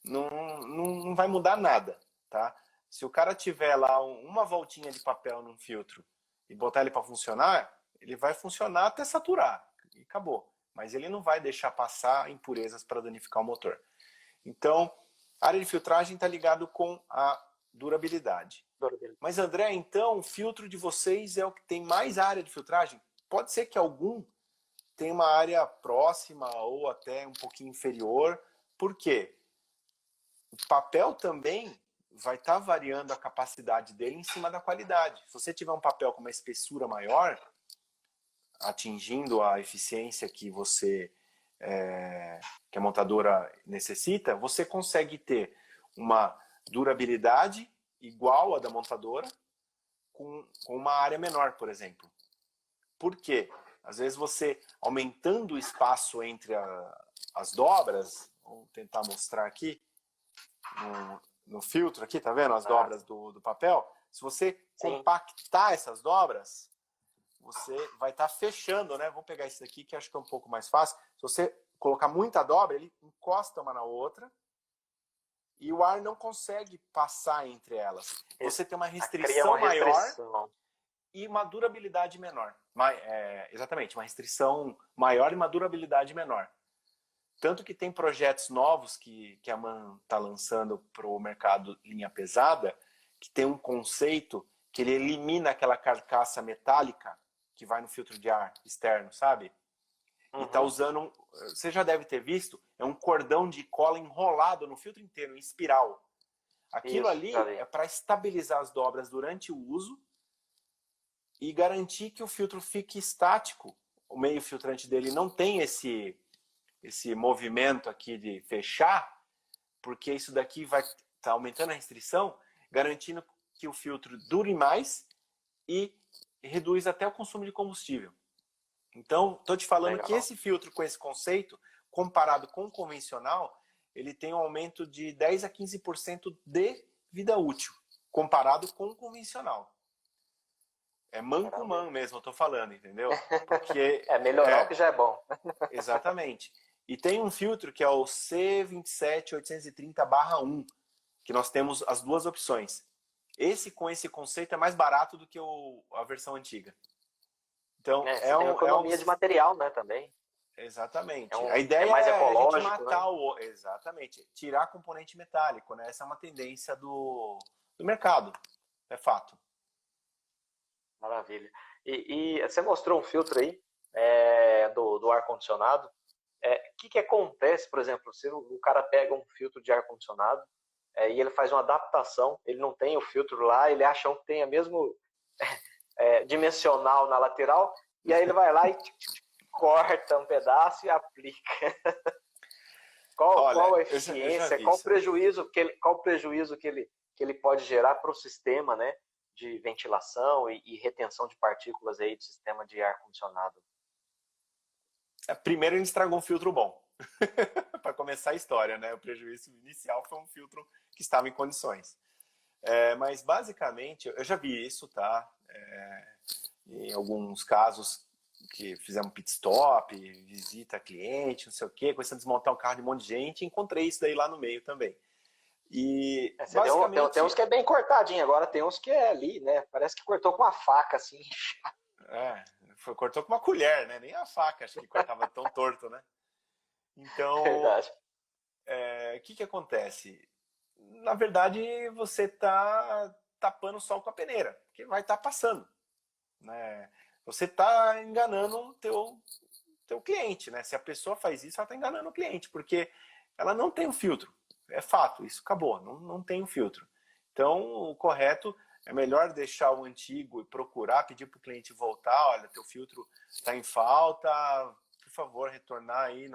não vai mudar nada, tá? Se o cara tiver lá uma voltinha de papel num filtro e botar ele para funcionar, ele vai funcionar até saturar e acabou. Mas ele não vai deixar passar impurezas para danificar o motor. Então, a área de filtragem está ligado com a durabilidade. Mas, André, então o filtro de vocês é o que tem mais área de filtragem? Pode ser que algum tenha uma área próxima ou até um pouquinho inferior. Por quê? O papel também vai estar variando a capacidade dele em cima da qualidade. Se você tiver um papel com uma espessura maior, atingindo a eficiência que que a montadora necessita, você consegue ter uma durabilidade igual à da montadora com uma área menor, por exemplo. Por quê? Às vezes você, aumentando o espaço entre as dobras, vou tentar mostrar aqui, no filtro aqui, tá vendo as dobras do papel? Se você compactar essas dobras, você vai estar fechando, né? Vou pegar esse daqui que acho que é um pouco mais fácil. Se você colocar muita dobra, ele encosta uma na outra e o ar não consegue passar entre elas. Você tem uma restrição maior e uma durabilidade menor. Exatamente, uma restrição maior e uma durabilidade menor. Tanto que tem projetos novos que a MAN está lançando para o mercado linha pesada, que tem um conceito que ele elimina aquela carcaça metálica que vai no filtro de ar externo, sabe? E está usando, você já deve ter visto, é um cordão de cola enrolado no filtro inteiro, em espiral. Aquilo ali é para estabilizar as dobras durante o uso e garantir que o filtro fique estático. O meio filtrante dele não tem esse movimento aqui de fechar, porque isso daqui vai estar aumentando a restrição, garantindo que o filtro dure mais e reduz até o consumo de combustível. Então, estou te falando que esse filtro com esse conceito, comparado com o convencional, ele tem um aumento de 10 a 15% de vida útil, comparado com o convencional. É man com man mesmo, eu estou falando, entendeu? Porque, melhorar o que já é bom. Exatamente. E tem um filtro que é o C27830/1, que nós temos as duas opções. Esse com esse conceito é mais barato do que a versão antiga. Então, tem economia de material, né, também. Exatamente. A ideia mais ecológico, a gente matar exatamente, tirar componente metálico, né? Essa é uma tendência do mercado, é fato. Maravilha. E você mostrou um filtro aí do ar-condicionado. O que acontece, por exemplo, se o cara pega um filtro de ar-condicionado e ele faz uma adaptação, ele não tem o filtro lá, ele acha que tem a mesmo dimensional na lateral, e aí ele vai lá e corta um pedaço e aplica. Qual a eficiência, qual o prejuízo que ele pode gerar para o sistema, né? de ventilação e retenção de partículas aí do sistema de ar-condicionado? Primeiro, ele estragou um filtro bom. Para começar a história, né? O prejuízo inicial foi um filtro que estava em condições. Mas, basicamente, eu já vi isso, tá? Em alguns casos que fizemos pit stop, visita cliente, não sei o quê, começando a desmontar um carro de um monte de gente, encontrei isso daí lá no meio também. E, basicamente... Tem uns que é bem cortadinho, agora tem uns que é ali, né? Parece que cortou com uma faca, assim. Cortou com uma colher, né? Nem a faca, acho que cortava tão torto, né? Então, Verdade. o que acontece? Na verdade, você está tapando o sol com a peneira, porque vai estar passando, né? Você está enganando o teu cliente, né? Se a pessoa faz isso, ela está enganando o cliente, porque ela não tem um filtro. É fato, isso acabou, não tem um filtro. Então, o correto é melhor deixar o antigo e procurar, pedir para o cliente voltar, olha, teu filtro está em falta, por favor, retornar aí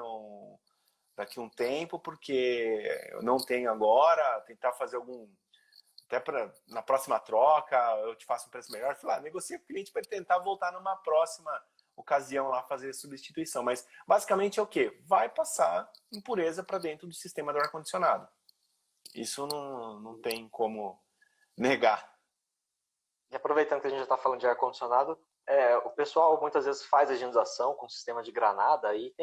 daqui um tempo, porque eu não tenho agora, tentar fazer até na próxima troca, eu te faço um preço melhor. Negocia com o cliente para tentar voltar numa próxima ocasião lá fazer substituição. Mas basicamente é o quê? Vai passar impureza para dentro do sistema do ar-condicionado. Isso não tem como negar. E aproveitando que a gente já está falando de ar-condicionado, o pessoal muitas vezes faz a higienização com sistema de granada e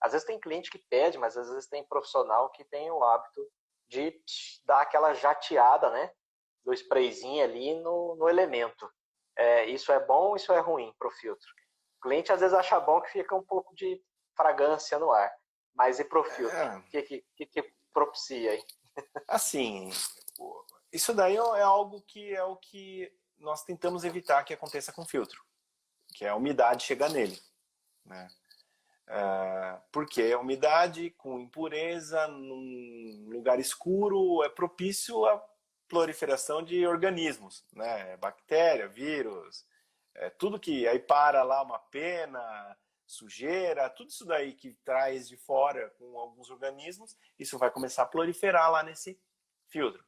às vezes tem cliente que pede, mas às vezes tem profissional que tem o hábito de dar aquela jateada, né, do sprayzinho ali no elemento. Isso é bom ou isso é ruim para o filtro? O cliente às vezes acha bom que fica um pouco de fragrância no ar, mas e para o filtro? O que propicia aí? Assim, isso daí é algo que é o que nós tentamos evitar que aconteça com o filtro, que é a umidade chegar nele, né? Porque a umidade com impureza num lugar escuro é propício à proliferação de organismos, né? Bactéria, vírus, tudo que aí para lá uma pena, sujeira, tudo isso daí que traz de fora com alguns organismos, isso vai começar a proliferar lá nesse filtro.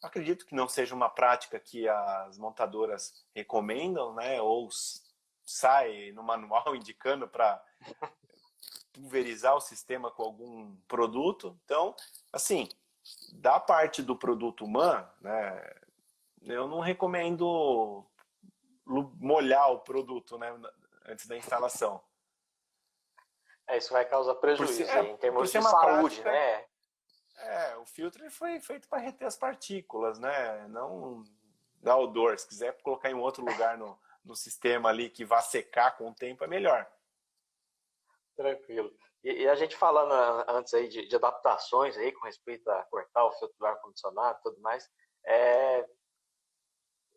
Acredito que não seja uma prática que as montadoras recomendam, né? Ou sai no manual indicando para pulverizar o sistema com algum produto. Então, assim, da parte do produto humano, né? Eu não recomendo molhar o produto, né? Antes da instalação. Isso vai causar prejuízo em termos de prática, saúde, né? O filtro foi feito para reter as partículas, né? Não dar odor. Se quiser colocar em outro lugar no sistema ali que vá secar com o tempo, é melhor. Tranquilo. E a gente falando antes aí de adaptações aí com respeito a cortar o filtro do ar-condicionado e tudo mais,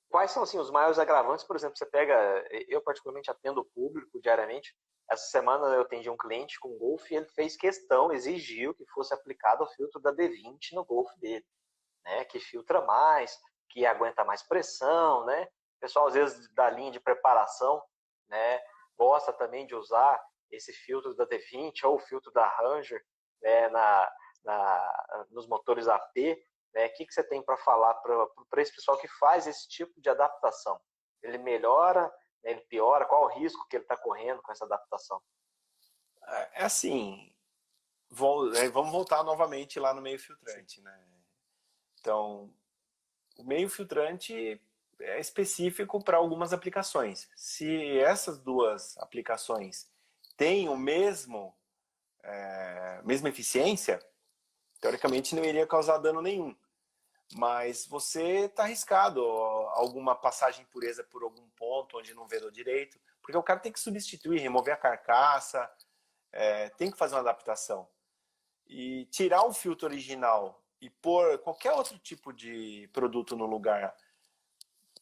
quais são assim, os maiores agravantes? Por exemplo, você pega, eu particularmente atendo o público diariamente. Essa semana eu atendi um cliente com Golf e ele fez questão, exigiu que fosse aplicado o filtro da D20 no Golf dele, né? Que filtra mais, que aguenta mais pressão, né? O pessoal às vezes da linha de preparação, né, gosta também de usar esse filtro da D20 ou o filtro da Ranger, né, nos motores AP. O que você tem para falar para esse pessoal que faz esse tipo de adaptação? Ele melhora, ele piora? Qual o risco que ele está correndo com essa adaptação? Assim, vamos voltar novamente lá no meio filtrante, né? Então, o meio filtrante é específico para algumas aplicações. Se essas duas aplicações têm o mesma eficiência, teoricamente não iria causar dano nenhum. Mas você está arriscado alguma passagem de impureza por algum ponto onde não vedou direito, porque o cara tem que substituir, remover a carcaça, tem que fazer uma adaptação. E tirar o filtro original e pôr qualquer outro tipo de produto no lugar,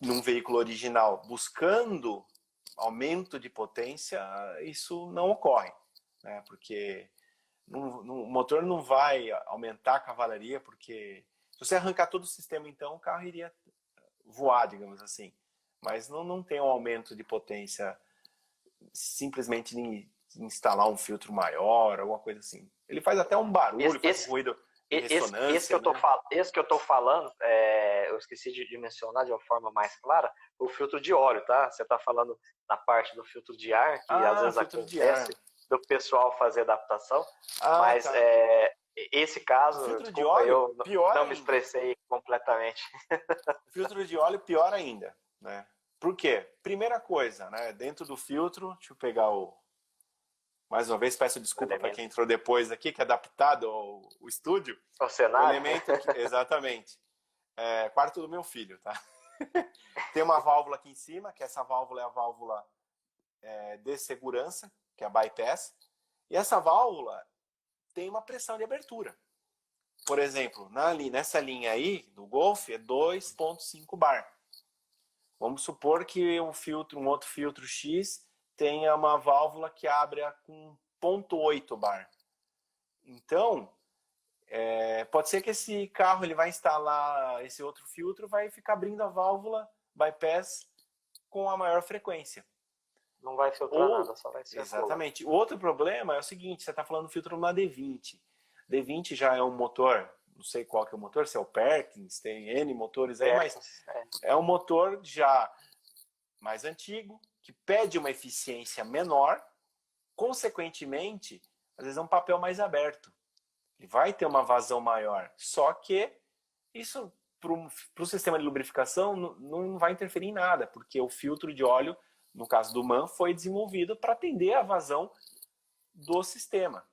num veículo original, buscando aumento de potência, isso não ocorre, né? Porque o motor não vai aumentar a cavalaria, porque se você arrancar todo o sistema, então, o carro iria voar, digamos assim. Mas não tem um aumento de potência simplesmente em instalar um filtro maior, alguma coisa assim. Ele faz até um barulho, faz ruído de ressonância. Esse que eu tô falando, eu esqueci de mencionar de uma forma mais clara, o filtro de óleo, tá? Você está falando na parte do filtro de ar, que às vezes filtro de ar. acontece do pessoal fazer adaptação, mas Tá. esse O caso, filtro de desculpa, óleo, eu pior não me ainda. expressei completamente. Filtro de óleo, pior ainda, né? Por quê? Primeira coisa, né? Dentro do filtro, deixa eu pegar o... Mais uma vez, peço desculpa para quem entrou depois aqui, que é adaptado ao estúdio. O cenário? O elemento, exatamente. Quarto do meu filho, tá? Tem uma válvula aqui em cima, que essa válvula é a válvula de segurança, que é a bypass. E essa válvula tem uma pressão de abertura. Por exemplo, nessa linha aí do Golf é 2,5 bar. Vamos supor que um outro filtro X tenha uma válvula que abre com 0,8 bar. Então, pode ser que esse carro ele vai instalar esse outro filtro, vai ficar abrindo a válvula bypass com a maior frequência. Não vai filtrar nada, só vai circular. Exatamente. O outro problema é o seguinte, você está falando do filtro numa D20. D20 já é um motor, não sei qual que é o motor, se é o Perkins, tem N motores aí, mas é um motor já mais antigo, que pede uma eficiência menor, consequentemente, às vezes é um papel mais aberto. Ele vai ter uma vazão maior, só que isso para o sistema de lubrificação não vai interferir em nada, porque o filtro de óleo, no caso do MAN, foi desenvolvido para atender a vazão do sistema.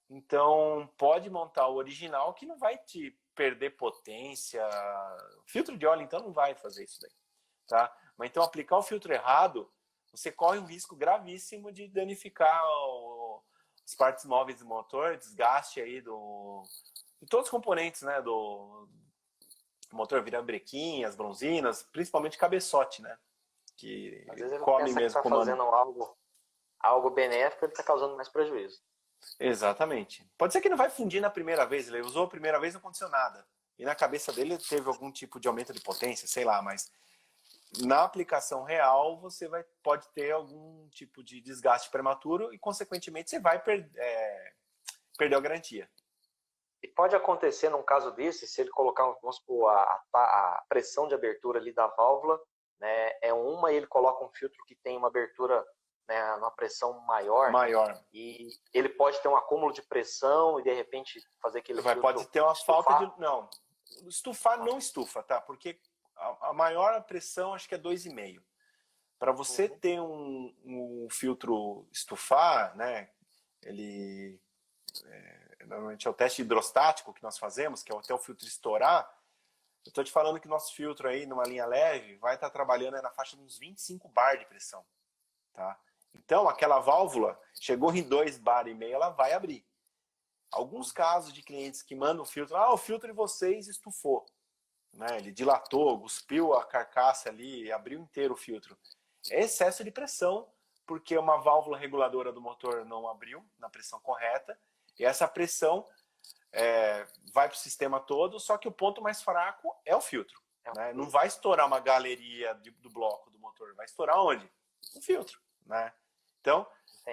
Então, pode montar o original que não vai te perder potência. O filtro de óleo, então, não vai fazer isso daí. Tá? Mas, então, aplicar o filtro errado, você corre um risco gravíssimo de danificar as partes móveis do motor, desgaste aí de todos os componentes, né? Do motor, virabrequinhas, bronzinas, principalmente cabeçote, né? Que às vezes ele come pensa mesmo que está fazendo algo benéfico, ele está causando mais prejuízo. Exatamente. Pode ser que não vai fundir na primeira vez, ele usou a primeira vez e não aconteceu nada. E na cabeça dele teve algum tipo de aumento de potência, sei lá, mas na aplicação real você pode ter algum tipo de desgaste prematuro e, consequentemente, você vai perder a garantia. E pode acontecer num caso desse, se ele colocar, vamos supor, a pressão de abertura ali da válvula, né, e ele coloca um filtro que tem uma abertura, né, uma pressão maior. E ele pode ter um acúmulo de pressão e de repente fazer aquele filtro pode ter uma estufar. falta de... Não, estufar não estufa, tá? Porque a maior pressão acho que é 2,5. Para você ter um filtro estufar, né? Ele normalmente é o teste hidrostático que nós fazemos, que é até o filtro estourar. Eu estou te falando que nosso filtro aí, numa linha leve, vai estar trabalhando na faixa de uns 25 bar de pressão. Tá? Então, aquela válvula chegou em 2,5 bar, ela vai abrir. Alguns casos de clientes que mandam o filtro, o filtro de vocês estufou. Né? Ele dilatou, cuspiu a carcaça ali, abriu inteiro o filtro. É excesso de pressão, porque uma válvula reguladora do motor não abriu na pressão correta, e essa pressão vai para o sistema todo, só que o ponto mais fraco é o filtro. Né? Não vai estourar uma galeria do bloco do motor, vai estourar onde? No filtro. Né? Então,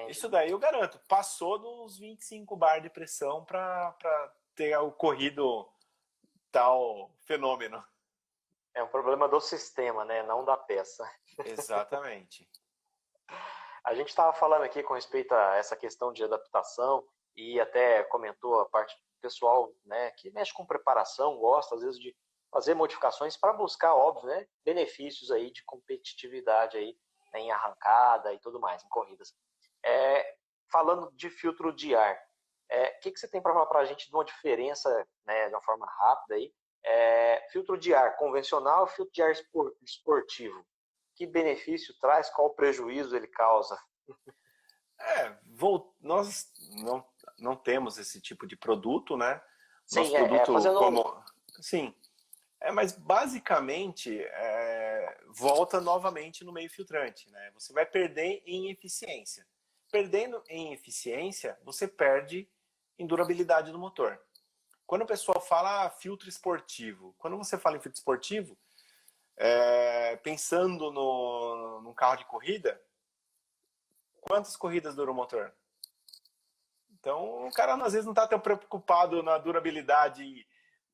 isso daí eu garanto, passou dos 25 bar de pressão para ter ocorrido tal fenômeno. É um problema do sistema, né? Não da peça. Exatamente. A gente estava falando aqui com respeito a essa questão de adaptação e até comentou a parte pessoal, né, que mexe com preparação, gosta às vezes de fazer modificações para buscar, óbvio, né, benefícios aí de competitividade aí, né, em arrancada e tudo mais, em corridas. Falando de filtro de ar, o que você tem para falar para a gente de uma diferença, né, de uma forma rápida aí, filtro de ar convencional e filtro de ar esportivo? Que benefício traz? Qual prejuízo ele causa? Nós não temos esse tipo de produto, né? Sim, nosso produto fazendo... Sim, mas basicamente volta novamente no meio filtrante, né? Você vai perder em eficiência. Perdendo em eficiência, você perde em durabilidade do motor. Quando o pessoal fala filtro esportivo, quando você fala em filtro esportivo, pensando num carro de corrida, quantas corridas dura o motor? Então, o cara às vezes não está tão preocupado na durabilidade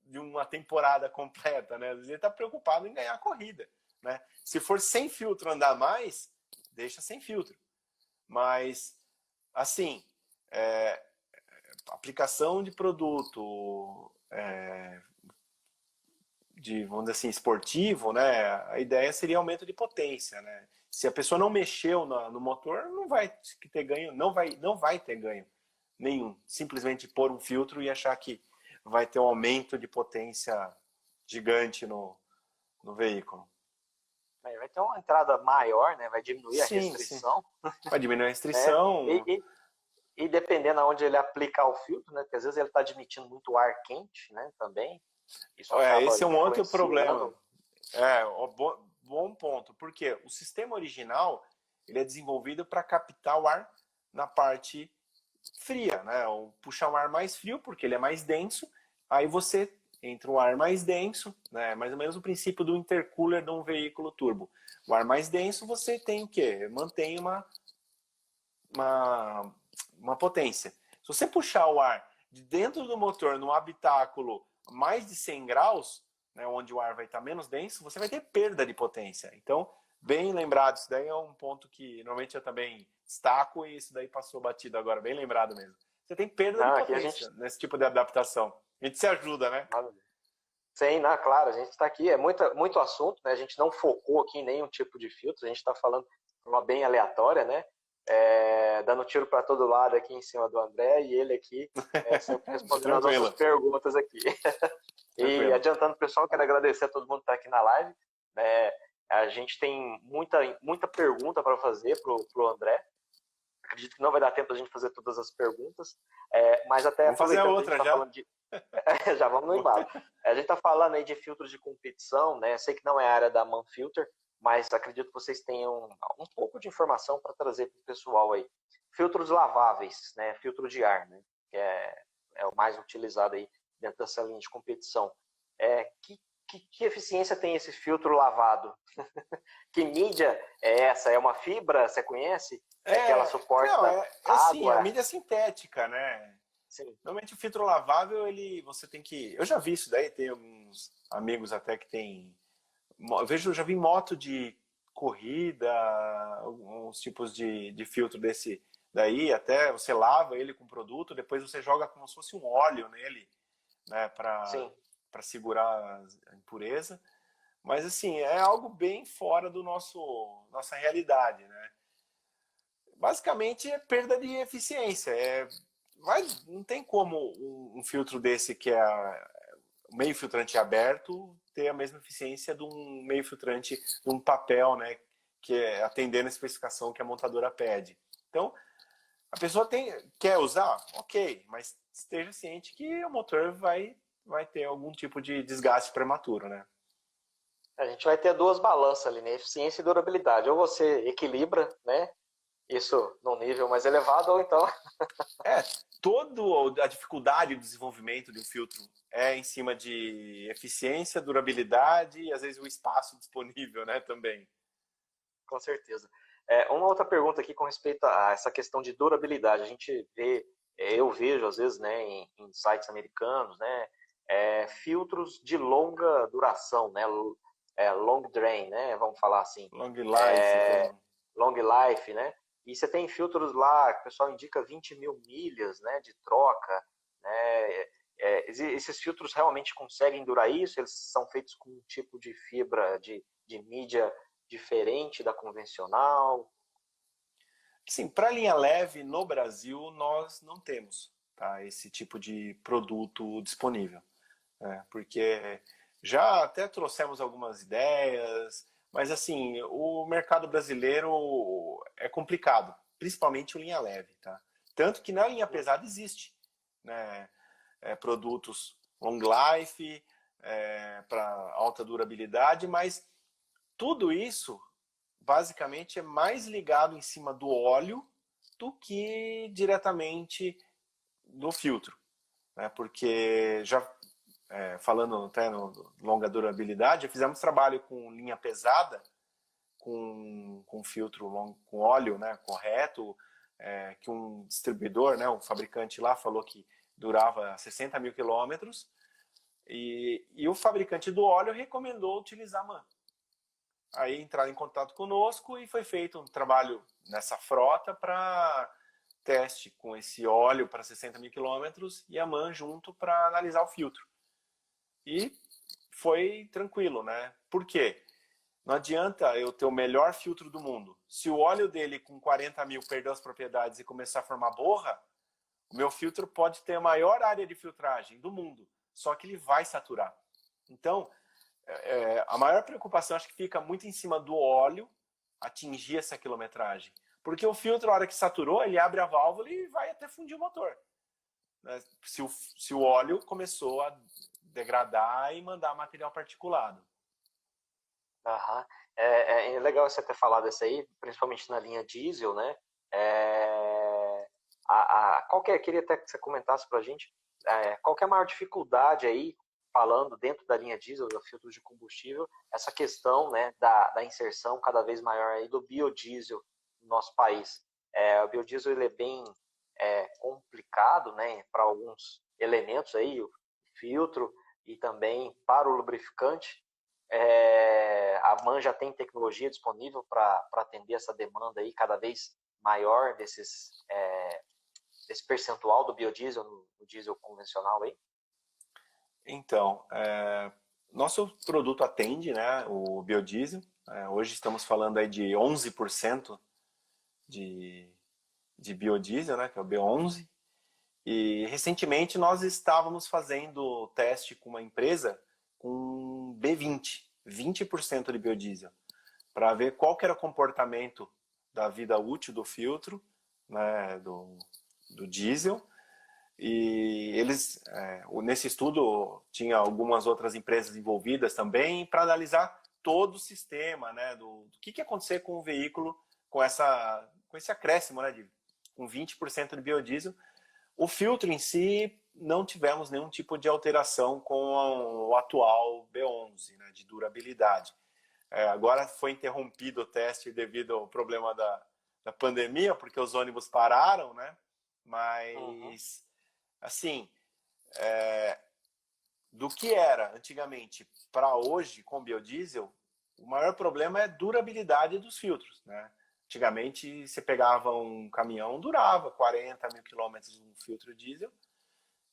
de uma temporada completa, né? Às vezes ele está preocupado em ganhar a corrida, né? Se for sem filtro andar mais, deixa sem filtro. Mas, assim, aplicação de produto vamos dizer assim, esportivo, né? A ideia seria aumento de potência, né? Se a pessoa não mexeu no motor, não vai ter ganho, não vai ter ganho nenhum. Simplesmente pôr um filtro e achar que vai ter um aumento de potência gigante no veículo. Vai ter uma entrada maior, né? Vai diminuir a Sim, sim. restrição. Vai diminuir a Né? restrição. E dependendo aonde ele aplicar o filtro, né? Porque às vezes ele está admitindo muito ar quente, né? Também. Isso acaba Esse é um outro problema. influenciando. Bom ponto. Porque o sistema original ele é desenvolvido para captar o ar na parte fria, né? Ou puxar um ar mais frio, porque ele é mais denso. Aí você entra um ar mais denso, né? Mais ou menos o princípio do intercooler de um veículo turbo. O ar mais denso você tem o quê? Mantém uma potência. Se você puxar o ar de dentro do motor num habitáculo mais de 100 graus, né, onde o ar vai estar menos denso, você vai ter perda de potência. Então, bem lembrado, isso daí é um ponto que normalmente eu também destaco e isso daí passou batido agora, bem lembrado mesmo. Você tem perda de Não, aqui a potência gente. nesse tipo de adaptação. A gente se ajuda, né? Sim, não, claro, a gente está aqui, é muito assunto, né? A gente não focou aqui em nenhum tipo de filtro, a gente está falando de uma bem aleatória, né? Dando tiro para todo lado aqui em cima do André e ele aqui sempre respondendo as Tranquilo, nossas perguntas aqui. E tranquilo. adiantando, pessoal, quero agradecer a todo mundo que está aqui na live. Né? A gente tem muita pergunta para fazer para o André. Acredito que não vai dar tempo a gente fazer todas as perguntas, mas até Vamos fazer a aproveitando que a gente outra está já. falando de. Já vamos no embalo. A gente está falando aí de filtros de competição, né? Eu sei que não é a área da Manfilter, mas acredito que vocês tenham um pouco de informação para trazer para o pessoal aí. Filtros laváveis, né? Filtro de ar, né? Que é o mais utilizado aí dentro dessa linha de competição. Que eficiência tem esse filtro lavado? Que mídia é essa? É uma fibra? Você conhece? É que ela Não, suporta assim, a água? mídia sintética, né? Sim. Normalmente o filtro lavável, você tem que. Eu já vi isso daí, tem alguns amigos até que tem. Eu já vi moto de corrida, alguns tipos de filtro desse daí, até você lava ele com produto, depois você joga como se fosse um óleo nele, né, Sim. para segurar a impureza. Mas assim, é algo bem fora do nossa realidade, né? Basicamente é perda de eficiência. Não tem como um filtro desse que é meio filtrante aberto ter a mesma eficiência de um meio filtrante de um papel, né? Que é atendendo a especificação que a montadora pede. Então, a pessoa quer usar? Ok, mas esteja ciente que o motor vai ter algum tipo de desgaste prematuro, né? A gente vai ter duas balanças ali, né? Eficiência e durabilidade. Ou você equilibra, né? Isso num nível mais elevado, ou então. Toda a dificuldade do desenvolvimento de um filtro é em cima de eficiência, durabilidade e às vezes o espaço disponível, né, também. Com certeza. Uma outra pergunta aqui com respeito a essa questão de durabilidade. A gente vê, eu vejo às vezes, né, em sites americanos, né, filtros de longa duração, né, long drain, né, vamos falar assim, Long life, long life, né, e você tem filtros lá que o pessoal indica 20 mil milhas, né, de troca, né, esses filtros realmente conseguem durar isso? Eles são feitos com um tipo de fibra, de mídia diferente da convencional? sim, para linha leve no Brasil nós não temos, tá, esse tipo de produto disponível, né, porque já até trouxemos algumas ideias, mas assim, o mercado brasileiro é complicado, principalmente o linha leve, tá? Tanto que na linha pesada existe, né, produtos long life, para alta durabilidade, mas tudo isso basicamente é mais ligado em cima do óleo do que diretamente do filtro, né? Porque já falando até no longa durabilidade, já fizemos trabalho com linha pesada, com filtro com óleo, né, correto, que um distribuidor, né, um fabricante lá falou que durava 60 mil quilômetros, E o fabricante do óleo recomendou utilizar a MAN. Aí entraram em contato conosco e foi feito um trabalho nessa frota para teste com esse óleo para 60 mil quilômetros e a MAN junto para analisar o filtro. E foi tranquilo, né? Por quê? Não adianta eu ter o melhor filtro do mundo. Se o óleo dele com 40 mil perdeu as propriedades e começar a formar borra, o meu filtro pode ter a maior área de filtragem do mundo, só que ele vai saturar. Então, a maior preocupação acho que fica muito em cima do óleo atingir essa quilometragem. Porque o filtro, a hora que saturou, ele abre a válvula e vai até fundir o motor. Se o óleo começou a degradar e mandar material particulado. Aham. É legal você ter falado isso aí, principalmente na linha diesel, né? Queria até que você comentasse pra gente, qual que é a maior dificuldade aí, falando dentro da linha diesel, do filtro de combustível, essa questão, né, da inserção cada vez maior aí do biodiesel no nosso país. O biodiesel ele é bem complicado, né, para alguns elementos aí, o filtro e também para o lubrificante. A MAN já tem tecnologia disponível para atender essa demanda aí cada vez maior desse percentual do biodiesel no diesel convencional aí? Então, nosso produto atende, né, o biodiesel. Hoje estamos falando aí de 11% de biodiesel, né, que é o B11. E recentemente nós estávamos fazendo teste com uma empresa com B20, 20% de biodiesel, para ver qual que era o comportamento da vida útil do filtro, né, do diesel. E eles, nesse estudo, tinha algumas outras empresas envolvidas também para analisar todo o sistema, né, do que ia acontecer com o veículo com esse acréscimo, né, com 20% de biodiesel. O filtro em si, não tivemos nenhum tipo de alteração com o atual B11, né, de durabilidade. Agora foi interrompido o teste devido ao problema da pandemia, porque os ônibus pararam, né? Mas, assim, do que era antigamente para hoje com biodiesel, o maior problema é a durabilidade dos filtros, né? Antigamente, você pegava um caminhão, durava 40 mil quilômetros um filtro diesel.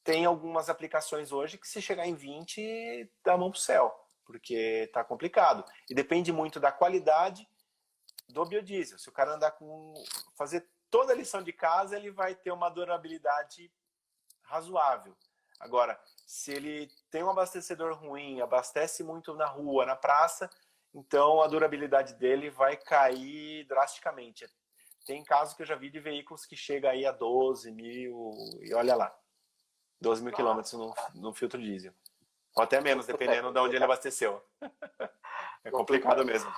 Tem algumas aplicações hoje que se chegar em 20, dá a mão pro céu, porque tá complicado. E depende muito da qualidade do biodiesel. Se o cara andar fazer toda a lição de casa, ele vai ter uma durabilidade razoável. Agora, se ele tem um abastecedor ruim, abastece muito na rua, na praça, então a durabilidade dele vai cair drasticamente. Tem casos que eu já vi de veículos que chega aí a 12 mil, e olha lá, 12 mil quilômetros no filtro diesel. Ou até menos, dependendo de onde ele abasteceu. É complicado mesmo.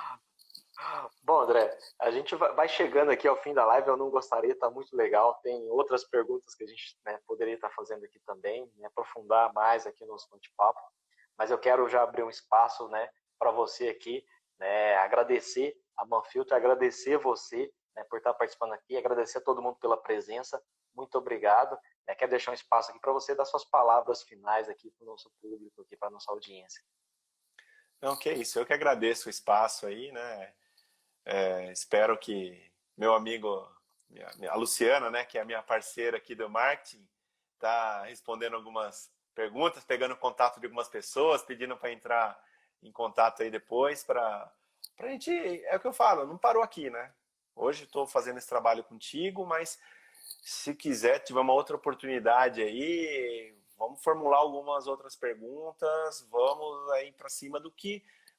Bom, André, a gente vai chegando aqui ao fim da live, eu não gostaria, tá muito legal, tem outras perguntas que a gente, né, poderia estar fazendo aqui também, né, aprofundar mais aqui no nosso bate-papo, mas eu quero já abrir um espaço, né, para você aqui, né, agradecer a Manfilter, agradecer você, né, por estar participando aqui, agradecer a todo mundo pela presença, muito obrigado, né, quero deixar um espaço aqui para você dar suas palavras finais aqui para o nosso público, aqui para a nossa audiência. Não, que isso, eu que agradeço o espaço aí, né, espero que meu amigo, a Luciana, né, que é a minha parceira aqui do marketing, tá respondendo algumas perguntas, pegando contato de algumas pessoas, pedindo para entrar em contato aí depois, para a gente, é o que eu falo, não parou aqui, né? Hoje estou fazendo esse trabalho contigo, mas se quiser, tiver uma outra oportunidade aí, vamos formular algumas outras perguntas, vamos aí para cima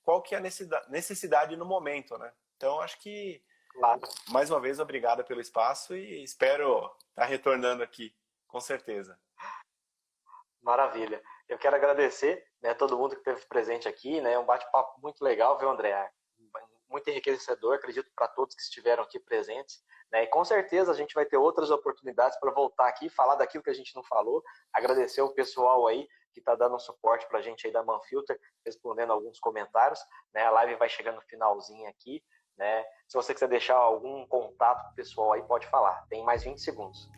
qual que é a necessidade no momento, né? Então, acho que, Claro. Mais uma vez, obrigado pelo espaço e espero estar retornando aqui, com certeza. Maravilha. Eu quero agradecer, né, todo mundo que esteve presente aqui, né, um bate-papo muito legal, viu, André? Muito enriquecedor, acredito, para todos que estiveram aqui presentes. Né, e com certeza a gente vai ter outras oportunidades para voltar aqui, falar daquilo que a gente não falou, agradecer o pessoal aí que está dando um suporte para a gente aí da Manfilter, respondendo alguns comentários. Né, a live vai chegando no finalzinho aqui. Né? Se você quiser deixar algum contato pro pessoal aí, pode falar. Tem mais 20 segundos.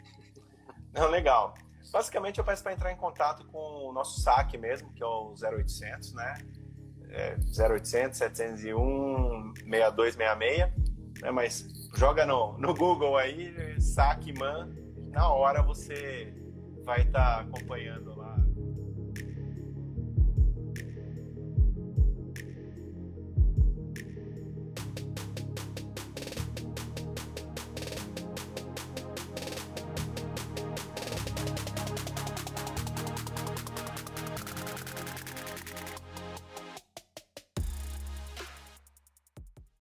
Não, legal. Basicamente, eu peço para entrar em contato com o nosso saque mesmo, que é o 0800, né? 0800 701 6266, né? Mas joga no Google aí, saque MAN, na hora você vai estar acompanhando lá